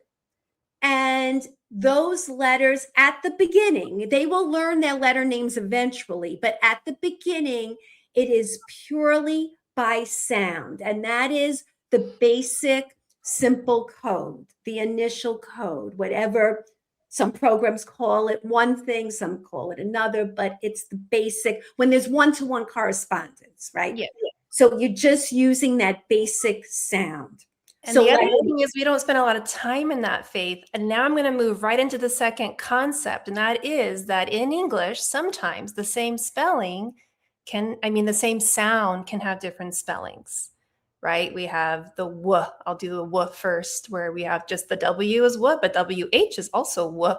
Speaker 1: and those letters at the beginning, they will learn their letter names eventually, but at the beginning, it is purely by sound. And that is the basic simple code, the initial code, whatever some programs call it one thing, some call it another, but it's the basic when there's one-to-one correspondence, right?
Speaker 4: Yeah.
Speaker 1: So you're just using that basic sound.
Speaker 4: And
Speaker 1: So
Speaker 4: the other
Speaker 1: like,
Speaker 4: thing is we don't spend a lot of time in that, Faith. And now I'm going to move right into the second concept. And that is that in English, sometimes the same spelling the same sound can have different spellings, right? We have the W. I'll do the W first, where we have just the W is W, but WH is also W.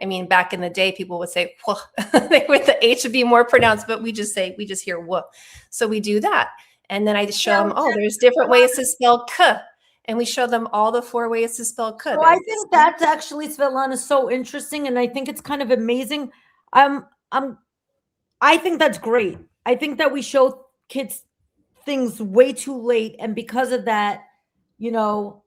Speaker 4: I mean, back in the day, people would say W. With the H would be more pronounced, but we just hear W. So we do that. And then I just show them, oh, there's different ways to spell K. And we show them all the 4 ways to spell K.
Speaker 2: So I think that's actually, Svetlana, so interesting, and I think it's kind of amazing. I think that's great. I think that we show kids things way too late, and because of that, you know,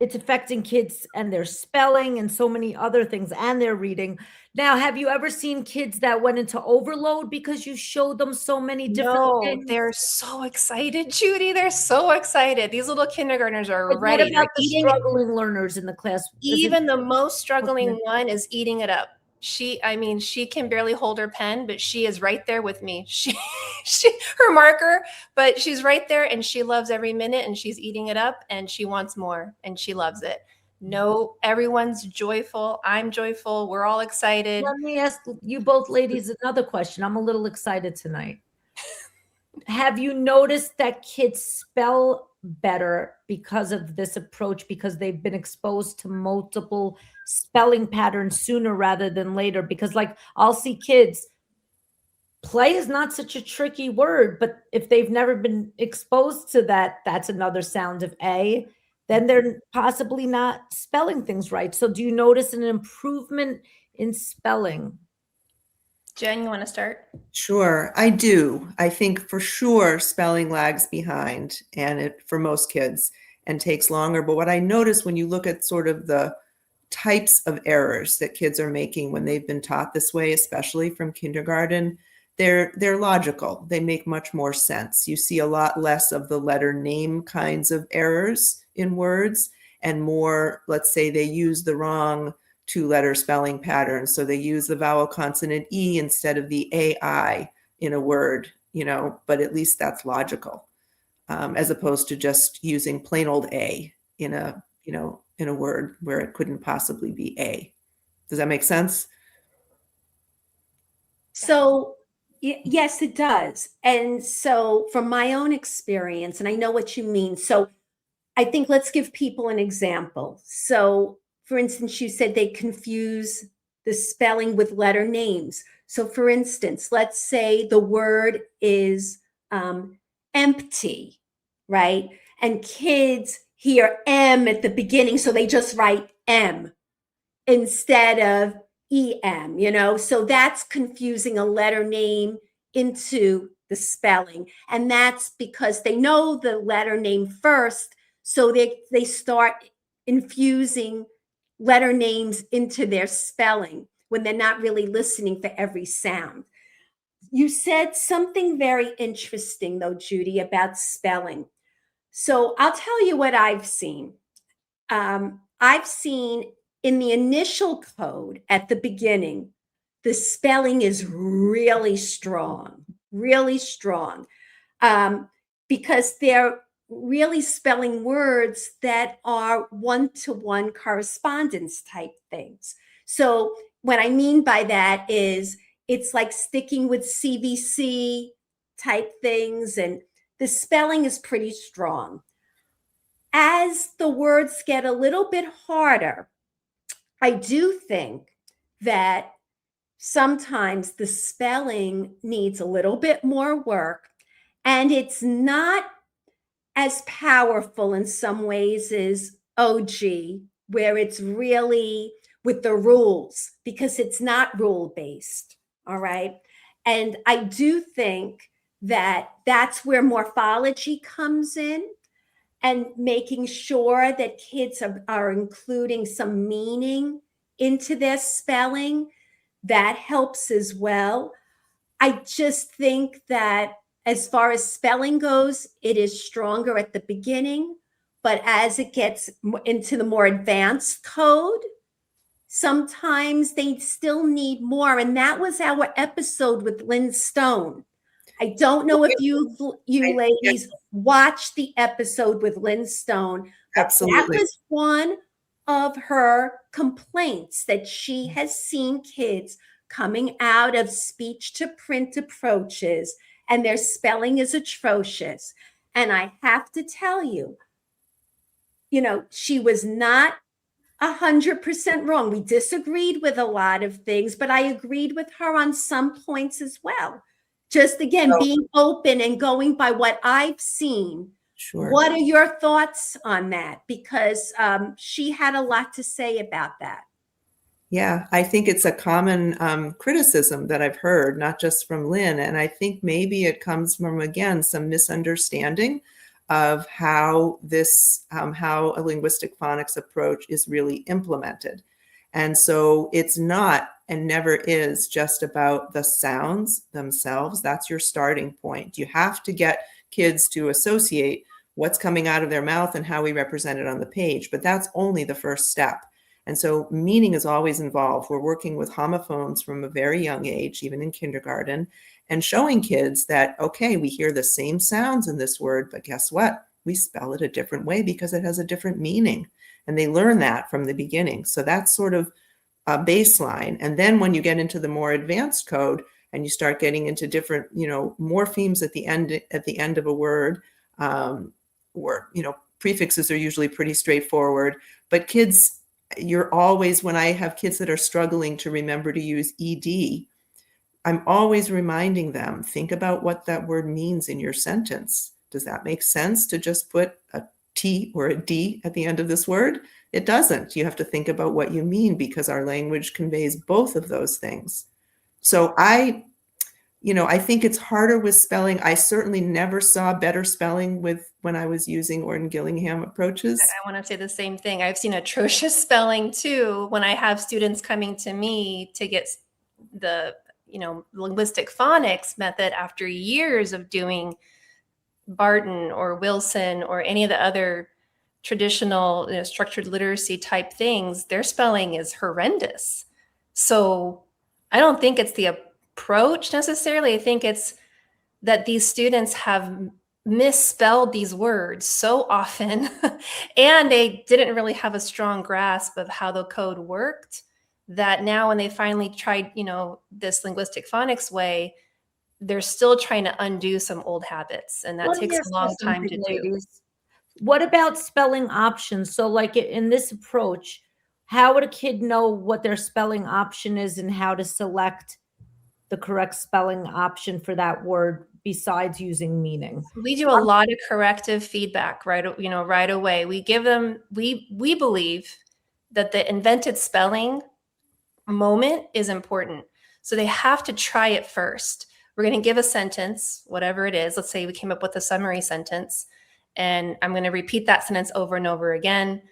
Speaker 2: it's affecting kids and their spelling and so many other things and their reading. Now, have you ever seen kids that went into overload because you showed them so many different things?
Speaker 4: They're so excited, Judy. They're so excited. These little kindergartners are
Speaker 2: Like,
Speaker 4: ready.
Speaker 2: what about the struggling learners in the class?
Speaker 4: Even the most struggling one is eating it up. She can barely hold her pen, but she is right there with me. She her marker, but she's right there and she loves every minute and she's eating it up and she wants more and she loves it. No, everyone's joyful. I'm joyful. We're all excited.
Speaker 2: Let me ask you both ladies another question. I'm a little excited tonight. Have you noticed that kids spell better because of this approach, because they've been exposed to multiple spelling patterns sooner rather than later? Because like I'll see kids, play is not such a tricky word, but if they've never been exposed to that, that's another sound of A, then they're possibly not spelling things right. So do you notice an improvement in spelling?
Speaker 4: Jen, you want to start?
Speaker 3: Sure, I do. I think for sure spelling lags behind for most kids and takes longer. But what I notice when you look at sort of the types of errors that kids are making when they've been taught this way, especially from kindergarten, they're logical. They make much more sense. You see a lot less of the letter name kinds of errors in words and more, let's say they use the wrong 2-letter spelling pattern. So they use the vowel consonant E instead of the AI in a word, but at least that's logical, as opposed to just using plain old A in a word where it couldn't possibly be A. Does that make sense?
Speaker 1: So yes, it does. And so from my own experience, and I know what you mean. So I think let's give people an example. So for instance, you said they confuse the spelling with letter names. So for instance, let's say the word is empty, right? And kids hear M at the beginning, so they just write M instead of EM, so that's confusing a letter name into the spelling. And that's because they know the letter name first, so they start infusing letter names into their spelling when they're not really listening for every sound. You said something very interesting, though, Judy, about spelling. So I'll tell you what I've seen. I've seen in the initial code at the beginning, the spelling is really strong, because they're really spelling words that are one-to-one correspondence type things. So what I mean by that is it's like sticking with CVC type things, and the spelling is pretty strong. As the words get a little bit harder, I do think that sometimes the spelling needs a little bit more work, and it's not as powerful in some ways as OG, where it's really with the rules, because it's not rule based. All right. And I do think that that's where morphology comes in, and making sure that kids are including some meaning into their spelling. That helps as well. I just think that as far as spelling goes, it is stronger at the beginning, but as it gets into the more advanced code, sometimes they still need more. And that was our episode with Lynn Stone. I don't know if you ladies watched the episode with Lynn Stone, but
Speaker 3: Absolutely.
Speaker 1: that was one of her complaints, that she has seen kids coming out of speech to print approaches and their spelling is atrocious. And I have to tell you, she was not 100% wrong. We disagreed with a lot of things, but I agreed with her on some points as well. Just again, being open and going by what I've seen.
Speaker 3: Sure.
Speaker 1: What are your thoughts on that? Because she had a lot to say about that.
Speaker 3: Yeah, I think it's a common criticism that I've heard, not just from Lynn. And I think maybe it comes from, again, some misunderstanding of how how a linguistic phonics approach is really implemented. And so it's not and never is just about the sounds themselves. That's your starting point. You have to get kids to associate what's coming out of their mouth and how we represent it on the page. But that's only the first step. And so meaning is always involved. We're working with homophones from a very young age, even in kindergarten, and showing kids that, okay, we hear the same sounds in this word, but guess what? We spell it a different way because it has a different meaning. And they learn that from the beginning. So that's sort of a baseline. And then when you get into the more advanced code and you start getting into different, morphemes at the end of a word, or, prefixes are usually pretty straightforward, but kids, when I have kids that are struggling to remember to use ED, I'm always reminding them, think about what that word means in your sentence. Does that make sense to just put a T or a D at the end of this word? It doesn't. You have to think about what you mean, because our language conveys both of those things. So I think it's harder with spelling. I certainly never saw better spelling when I was using Orton Gillingham approaches.
Speaker 4: I want to say the same thing. I've seen atrocious spelling too when I have students coming to me to get the linguistic phonics method after years of doing Barton or Wilson or any of the other traditional structured literacy type things. Their spelling is horrendous. So I don't think it's the approach necessarily. I think it's that these students have misspelled these words so often and they didn't really have a strong grasp of how the code worked, that now when they finally tried, this linguistic phonics way, they're still trying to undo some old habits, and that takes a long time to do.
Speaker 2: What about spelling options? So like in this approach, how would a kid know what their spelling option is and how to select the correct spelling option for that word besides using meaning?
Speaker 4: We do a lot of corrective feedback right away. We give them, we believe that the invented spelling moment is important. So they have to try it first. We're going to give a sentence, whatever it is. Let's say we came up with a summary sentence, and I'm going to repeat that sentence over and over again,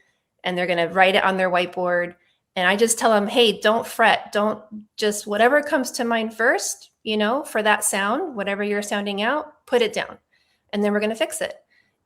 Speaker 4: and they're going to write it on their whiteboard. And I just tell them, hey, don't fret. Don't just whatever comes to mind first, for that sound, whatever you're sounding out, put it down. And then we're going to fix it.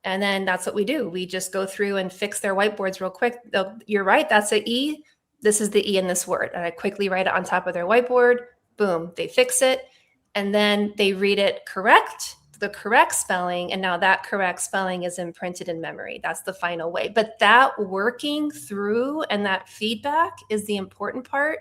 Speaker 4: And then that's what we do. We just go through and fix their whiteboards real quick. You're right. That's an E. This is the E in this word. And I quickly write it on top of their whiteboard. Boom, they fix it. And then they read it correct. the correct spelling, and now that correct spelling is imprinted in memory. That's the final way. But that working through and that feedback is the important part,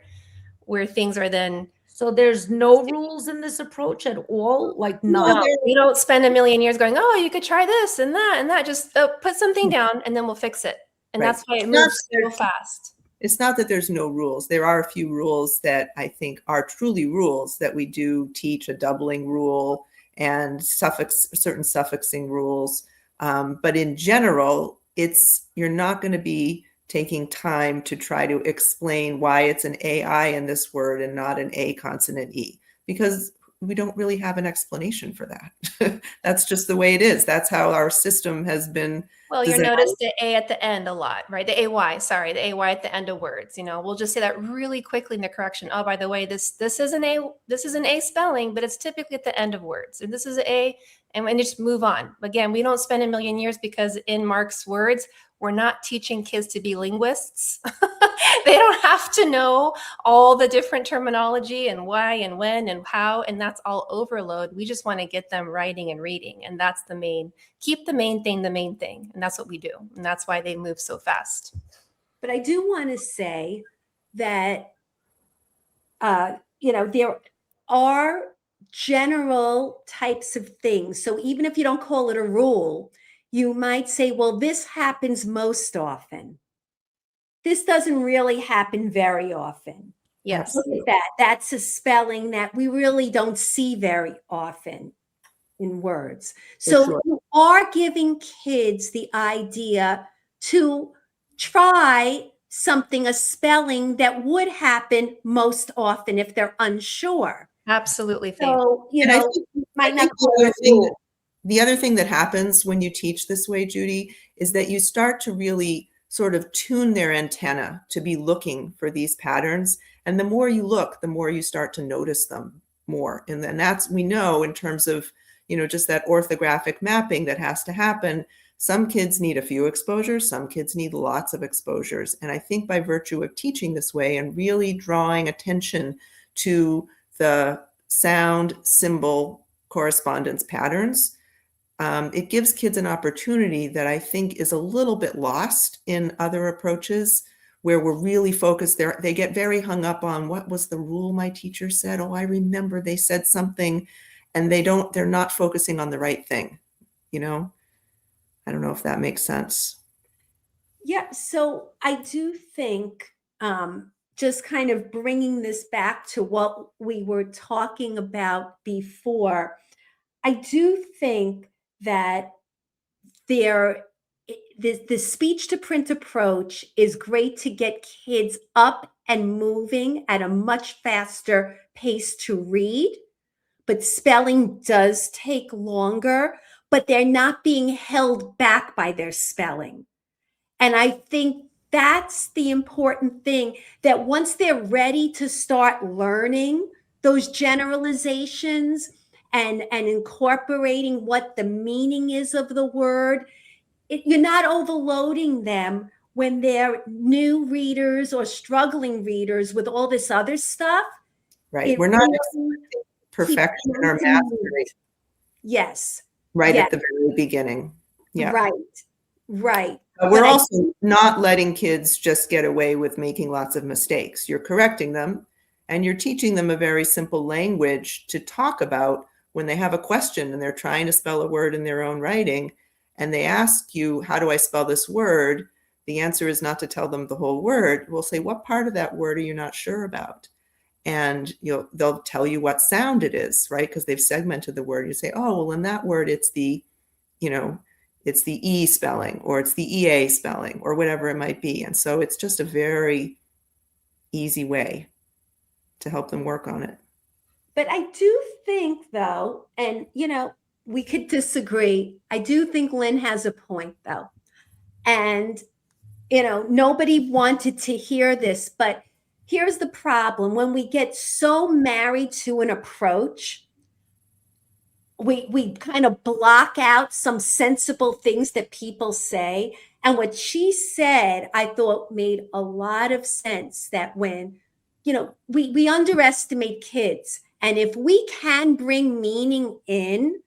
Speaker 4: where things are then.
Speaker 2: So there's no rules in this approach at all? Like none?
Speaker 4: No, we don't spend a million years going, oh, you could try this and that and that. Just put something down and then we'll fix it. And
Speaker 3: Right.
Speaker 4: that's why it moves so fast.
Speaker 3: It's not that there's no rules. There are a few rules that I think are truly rules that we do teach, a doubling rule and certain suffixing rules. But in general, you're not going to be taking time to try to explain why it's an AI in this word and not an A consonant E, because we don't really have an explanation for that. That's just the way it is. That's how our system has been.
Speaker 4: Well, you'll notice the A at the end a lot, right? The AY, sorry, the AY at the end of words. We'll just say that really quickly in the correction. Oh, by the way, this is an A spelling, but it's typically at the end of words. And this is an A, and just move on. Again, we don't spend a million years, because in Mark's words, we're not teaching kids to be linguists. They don't have to know all the different terminology and why and when and how, and that's all overload. We just want to get them writing and reading, and that's keep the main thing, and that's what we do, and that's why they move so fast.
Speaker 1: But I do want to say that, there are general types of things. So even if you don't call it a rule, you might say, well, this happens most often. This doesn't really happen very often.
Speaker 4: Yes.
Speaker 1: Look at that. That's a spelling that we really don't see very often in words. So
Speaker 3: Sure.
Speaker 1: You are giving kids the idea to try something, a spelling that would happen most often if they're unsure.
Speaker 4: Absolutely.
Speaker 1: So,
Speaker 3: And I think
Speaker 1: might not
Speaker 3: the other thing that happens when you teach this way, Judy, is that you start to really sort of tune their antenna to be looking for these patterns. And the more you look, the more you start to notice them more. And then we know in terms of, just that orthographic mapping that has to happen. Some kids need a few exposures, some kids need lots of exposures. And I think by virtue of teaching this way and really drawing attention to the sound, symbol, correspondence patterns, it gives kids an opportunity that I think is a little bit lost in other approaches, where we're really focused there. They get very hung up on, what was the rule my teacher said? Oh, I remember they said something, and they're not focusing on the right thing. I don't know if that makes sense.
Speaker 1: Yeah. So I do think, just kind of bringing this back to what we were talking about before, I do think that the speech to print approach is great to get kids up and moving at a much faster pace to read, but spelling does take longer, but they're not being held back by their spelling. And I think that's the important thing, that once they're ready to start learning those generalizations and incorporating what the meaning is of the word, you're not overloading them when they're new readers or struggling readers with all this other stuff.
Speaker 3: Right. We're not expecting perfection or mastery.
Speaker 1: Yes.
Speaker 3: Right at the very beginning. Yeah.
Speaker 1: Right.
Speaker 3: But we're also not letting kids just get away with making lots of mistakes. You're correcting them, and you're teaching them a very simple language to talk about when they have a question and they're trying to spell a word in their own writing, and they ask you, how do I spell this word? The answer is not to tell them the whole word. We'll say, what part of that word are you not sure about? And they'll tell you what sound it is, right? Because they've segmented the word. You say, oh, well, in that word, it's the E spelling, or it's the EA spelling, or whatever it might be. And so it's just a very easy way to help them work on it.
Speaker 1: But I do think, though, and, we could disagree. I do think Lynn has a point, though. And, nobody wanted to hear this, but here's the problem. When we get so married to an approach, we kind of block out some sensible things that people say. And what she said, I thought made a lot of sense, that when, we underestimate kids. And if we can bring meaning in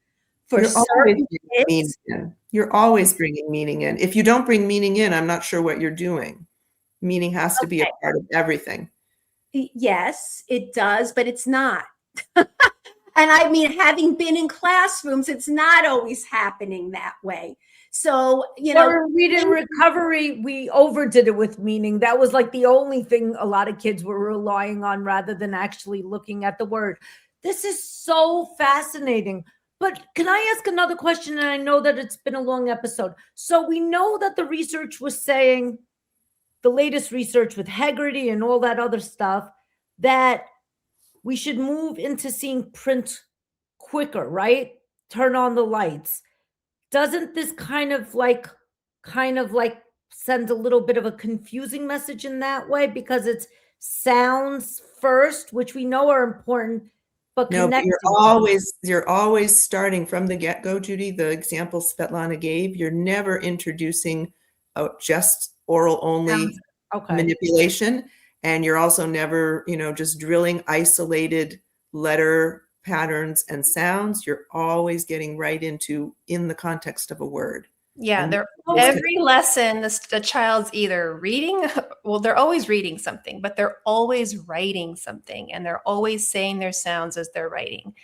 Speaker 1: for
Speaker 3: You're always
Speaker 1: certain
Speaker 3: bringing meaning
Speaker 1: kids.
Speaker 3: in. You're always bringing meaning in. If you don't bring meaning in, I'm not sure what you're doing. Meaning has to be a
Speaker 1: Okay.
Speaker 3: part of everything.
Speaker 1: Yes, it does, but it's not. And I mean, having been in classrooms, it's not always happening that way. So,
Speaker 2: Or in reading recovery, we overdid it with meaning. That was like the only thing a lot of kids were relying on rather than actually looking at the word. This is so fascinating. But can I ask another question? And I know that it's been a long episode. So we know that the research was saying, the latest research with Hegarty and all that other stuff, that we should move into seeing print quicker, right? Turn on the lights. Doesn't this kind of like send a little bit of a confusing message in that way, because it's sounds first, which we know are important, but
Speaker 3: No, but
Speaker 2: connecting.
Speaker 3: you're always starting from the get-go, Judy. The example Svetlana gave, you're never introducing just oral only
Speaker 2: Okay.
Speaker 3: manipulation. And you're also never, just drilling isolated letter patterns and sounds. You're always getting right into in the context of a word.
Speaker 4: Yeah,
Speaker 3: And
Speaker 4: every lesson, the child's either reading, well, they're always reading something, but they're always writing something, and they're always saying their sounds as they're writing.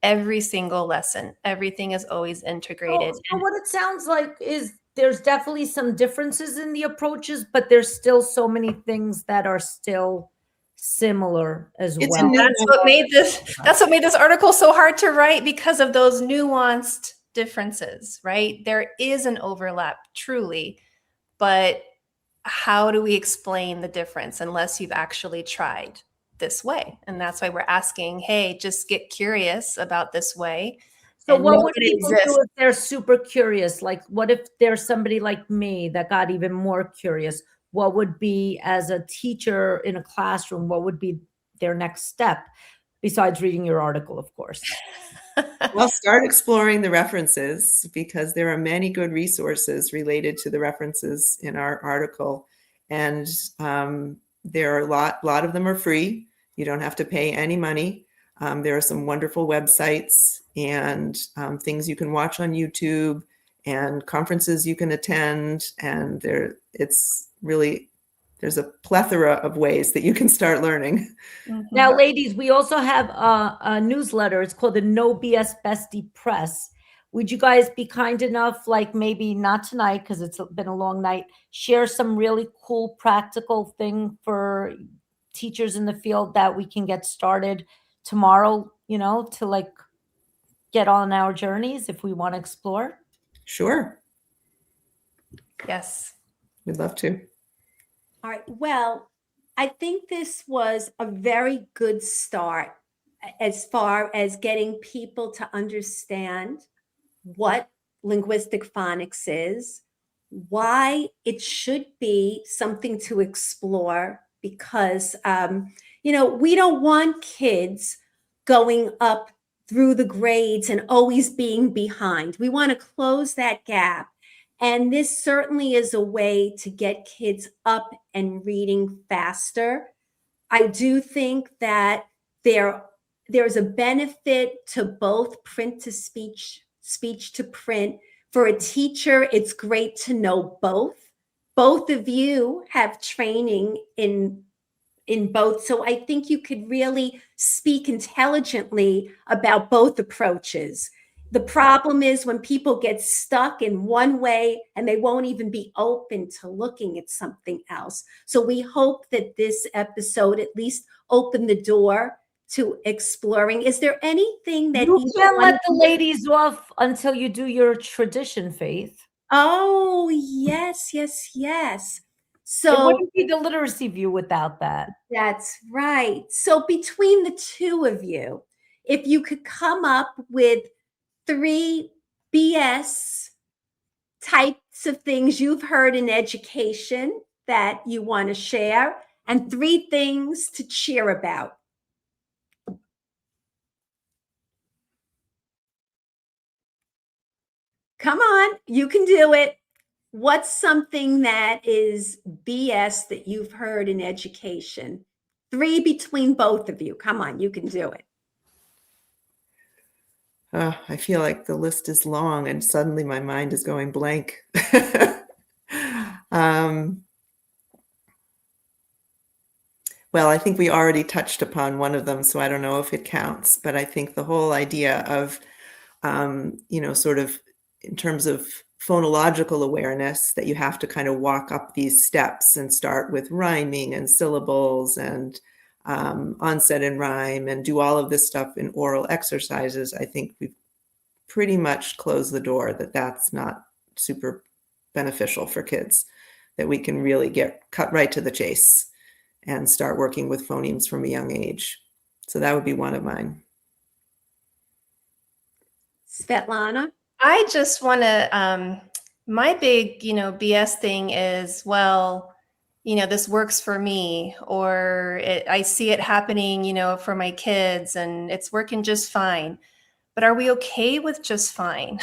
Speaker 4: Every single lesson, everything is always integrated.
Speaker 2: So what it sounds like is there's definitely some differences in the approaches, but there's still so many things that are still similar as
Speaker 3: It's
Speaker 2: well.
Speaker 4: That's what made this article so hard to write, because of those nuanced differences, right? There is an overlap, truly, but how do we explain the difference unless you've actually tried this way? And that's why we're asking, hey, just get curious about this way.
Speaker 2: So
Speaker 4: and
Speaker 2: what
Speaker 4: know
Speaker 2: would
Speaker 4: that it
Speaker 2: people do
Speaker 4: exists.
Speaker 2: if they're super curious? Like, what if there's somebody like me that got even more curious? What would be, as a teacher in a classroom, what would be their next step besides reading your article, of course?
Speaker 3: Well, start exploring the references, because there are many good resources related to the references in our article. And there are a lot of them are free. You don't have to pay any money. There are some wonderful websites and things you can watch on YouTube and conferences you can attend. And there's a plethora of ways that you can start learning.
Speaker 4: Mhm.
Speaker 2: Now, ladies, we also have a newsletter. It's called the No BS Bestie Press. Would you guys be kind enough, like maybe not tonight because it's been a long night, share some really cool practical thing for teachers in the field that we can get started tomorrow, to like get on our journeys if we want to explore?
Speaker 3: Sure,
Speaker 4: Yes.
Speaker 3: we'd love to.
Speaker 1: All right. Well, I think this was a very good start as far as getting people to understand what linguistic phonics is, why it should be something to explore, because, we don't want kids going up through the grades and always being behind. We want to close that gap. And this certainly is a way to get kids up and reading faster. I do think that there's a benefit to both print to speech, speech to print. For a teacher, it's great to know both. Both of you have training in both. So I think you could really speak intelligently about both approaches. The problem is when people get stuck in one way and they won't even be open to looking at something else. So we hope that this episode at least opened the door to exploring. Is there anything that
Speaker 2: You can't let the ladies off until you do your tradition, Faith.
Speaker 1: Oh, yes, yes, yes.
Speaker 2: It
Speaker 1: So
Speaker 2: wouldn't be the literacy view without that.
Speaker 1: that's right. So between the two of you, if you could come up with 3 BS types of things you've heard in education that you want to share, and 3 things to cheer about. Come on, you can do it. What's something that is BS that you've heard in education? 3 between both of you. Come on, you can do it.
Speaker 3: I feel like the list is long and suddenly my mind is going blank. Well, I think we already touched upon one of them, so I don't know if it counts, but I think the whole idea of, sort of in terms of phonological awareness, that you have to kind of walk up these steps and start with rhyming and syllables and onset and rhyme and do all of this stuff in oral exercises. I think we've pretty much closed the door that that's not super beneficial for kids, that we can really cut right to the chase and start working with phonemes from a young age. So that would be one of mine.
Speaker 1: Svetlana?
Speaker 4: I just want to, my big, BS thing is, well, this works for me, or I see it happening, for my kids and it's working just fine. But are we okay with just fine?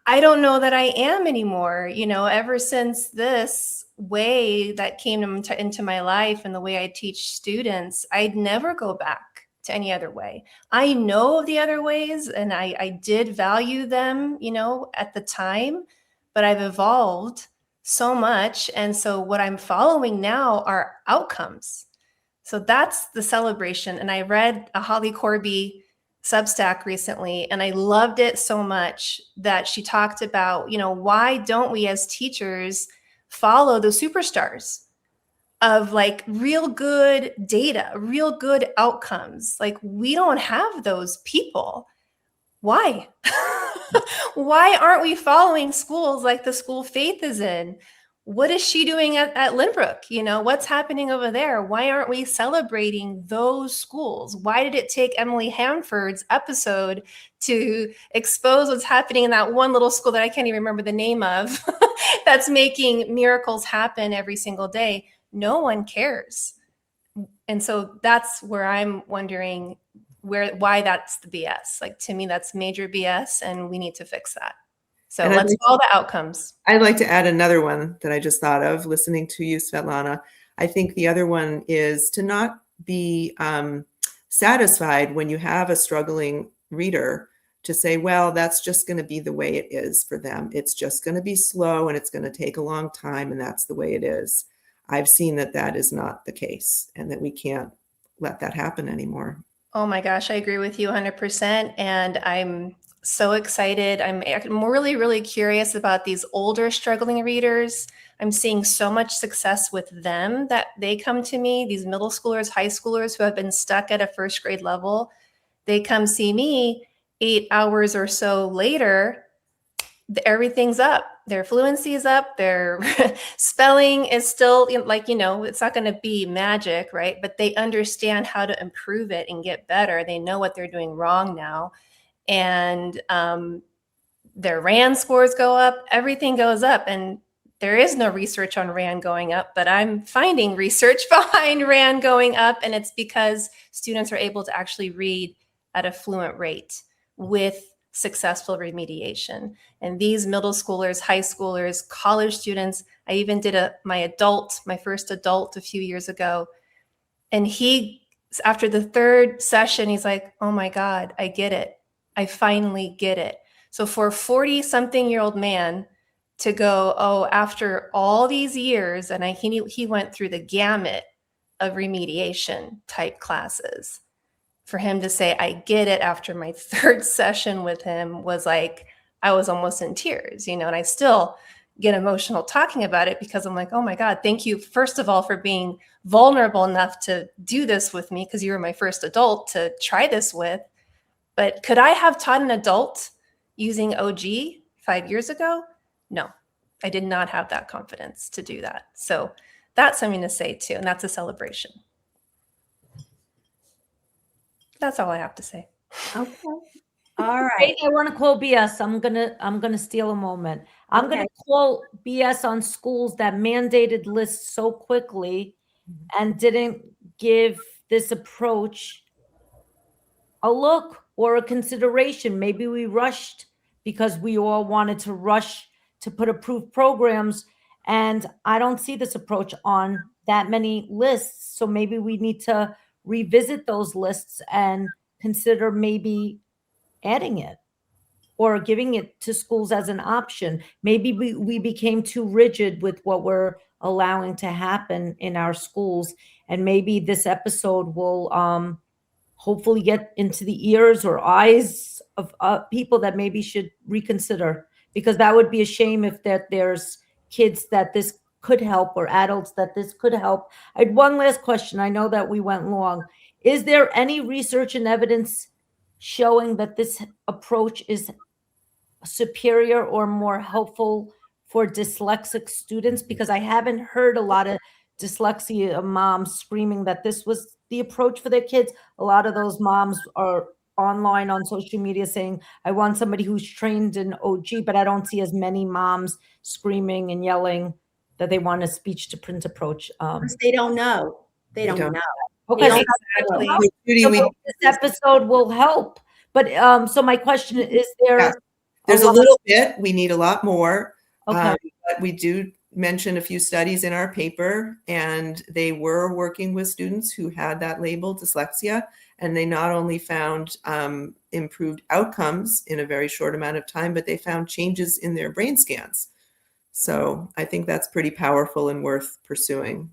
Speaker 4: I don't know that I am anymore. Ever since this way that came into my life and the way I teach students, I'd never go back to any other way. I know of the other ways and I did value them, at the time, but I've evolved so much. And so what I'm following now are outcomes. So that's the celebration. And I read a Holly Corby Substack recently, and I loved it so much that she talked about, why don't we as teachers follow the superstars of like real good data, real good outcomes? Like, we don't have those people. Why? Why aren't we following schools like the school Faith is in? What is she doing at Lynbrook? What's happening over there? Why aren't we celebrating those schools? Why did it take Emily Hanford's episode to expose what's happening in that one little school that I can't even remember the name of that's making miracles happen every single day? No one cares. And so that's where I'm wondering why that's the BS. Like, to me, that's major BS, and we need to fix that. So let's follow the outcomes.
Speaker 3: I'd like to add another one that I just thought of listening to you, Svetlana. I think the other one is to not be satisfied when you have a struggling reader to say, well, that's just going to be the way it is for them. It's just going to be slow and it's going to take a long time, and that's the way it is. I've seen that is not the case, and that we can't let that happen anymore.
Speaker 4: Oh my gosh, I agree with you 100%. And I'm so excited. I'm really, really curious about these older struggling readers. I'm seeing so much success with them that they come to me, these middle schoolers, high schoolers who have been stuck at a first grade level. They come see me 8 hours or so later. Everything's up. Their fluency is up. Their spelling is still it's not going to be magic, right? But they understand how to improve it and get better. They know what they're doing wrong now. And their RAND scores go up. Everything goes up. And there is no research on RAND going up, but I'm finding research behind RAND going up. And it's because students are able to actually read at a fluent rate with successful remediation. And these middle schoolers, high schoolers, college students, I even did my first adult a few years ago. And after the third session, he's like, oh my God, I get it. I finally get it. So for a 40-something-year-old man to go, oh, after all these years, and he went through the gamut of remediation type classes. For him to say, I get it after my third session with him was like, I was almost in tears, and I still get emotional talking about it because I'm like, oh my God, thank you, first of all, for being vulnerable enough to do this with me, because you were my first adult to try this with. But could I have taught an adult using OG 5 years ago? No, I did not have that confidence to do that. So that's something to say too, and that's a celebration. That's all I have to say.
Speaker 1: Okay. All right.
Speaker 2: Wait, I want to call BS. I'm gonna steal a moment. I'm gonna call BS on schools that mandated lists so quickly and didn't give this approach a look or a consideration. Maybe we rushed because we all wanted to rush to put approved programs, and I don't see this approach on that many lists. So maybe we need to revisit those lists and consider maybe adding it or giving it to schools as an option. Maybe we became too rigid with what we're allowing to happen in our schools. And maybe this episode will hopefully get into the ears or eyes of people that maybe should reconsider, because that would be a shame if there's kids that this could help or adults that this could help. I had one last question. I know that we went long. Is there any research and evidence showing that this approach is superior or more helpful for dyslexic students? Because I haven't heard a lot of dyslexia moms screaming that this was the approach for their kids. A lot of those moms are online on social media saying, I want somebody who's trained in OG, but I don't see as many moms screaming and yelling that they want a speech to print approach.
Speaker 1: They don't know. They don't know.
Speaker 2: Okay,
Speaker 1: They don't
Speaker 4: Exactly.
Speaker 1: know.
Speaker 3: Judy,
Speaker 2: so this episode will help. But so my question is there.
Speaker 3: Yeah. There's a little bit. We need a lot more.
Speaker 2: Okay.
Speaker 3: But we do mention a few studies in our paper, and they were working with students who had that label, dyslexia, and they not only found improved outcomes in a very short amount of time, but they found changes in their brain scans. So I think that's pretty powerful and worth pursuing.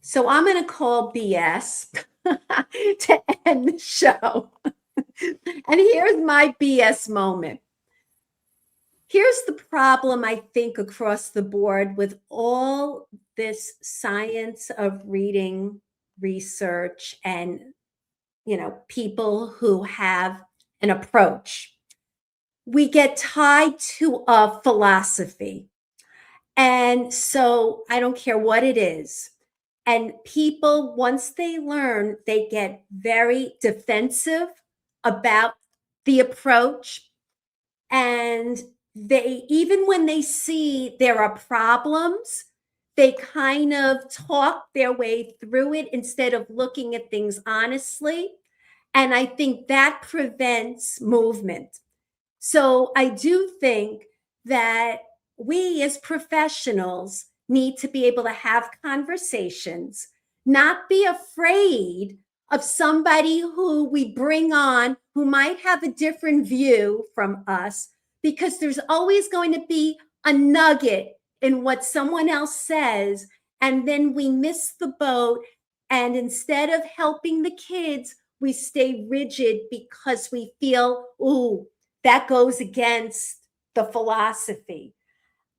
Speaker 1: So I'm going to call BS to end the show. And here's my BS moment. Here's the problem, I think, across the board with all this science of reading, research, and, people who have an approach. We get tied to a philosophy. And so I don't care what it is. And people, once they learn, they get very defensive about the approach. And they, even when they see there are problems, they kind of talk their way through it instead of looking at things honestly. And I think that prevents movement. So I do think that we as professionals need to be able to have conversations, not be afraid of somebody who we bring on who might have a different view from us, because there's always going to be a nugget in what someone else says, and then we miss the boat. And instead of helping the kids, we stay rigid because we feel, ooh, that goes against the philosophy.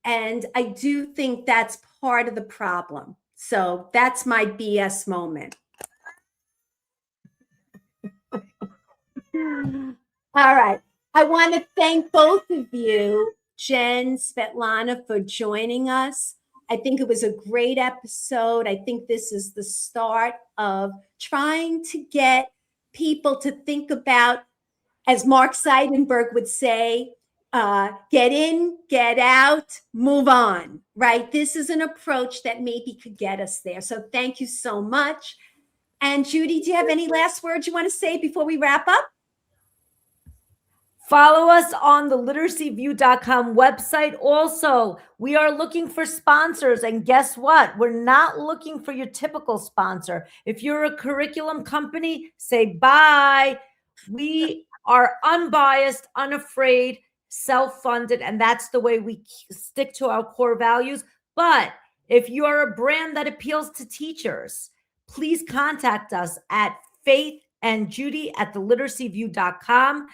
Speaker 1: And I do think that's part of the problem. So that's my BS moment. All right. I want to thank both of you, Jen, Svetlana, for joining us. I think it was a great episode. I think this is the start of trying to get people to think about, as Mark Seidenberg would say, get in, get out, move on, right? This is an approach that maybe could get us there. So thank you so much. And Judy, do you have any last words you want to say before we wrap up?
Speaker 2: Follow us on the literacyview.com website. Also, we are looking for sponsors. And guess what? We're not looking for your typical sponsor. If you're a curriculum company, say bye. We are unbiased, unafraid, self-funded, and that's the way we stick to our core values. But if you are a brand that appeals to teachers, please contact us at faithandjudy@theliteracyview.com.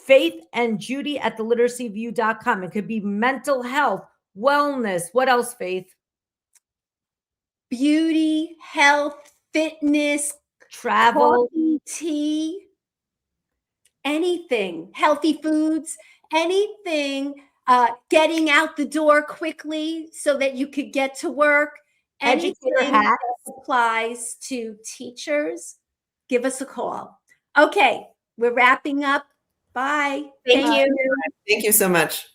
Speaker 2: faithandjudy@theliteracyview.com. It could be mental health, wellness. What else, Faith?
Speaker 1: Beauty, health, fitness,
Speaker 2: travel,
Speaker 1: coffee, tea, anything, healthy foods, anything, getting out the door quickly so that you could get to work. Anything that applies to teachers, give us a call. Okay, we're wrapping up. Bye.
Speaker 4: Thank you.
Speaker 3: Thank you so much.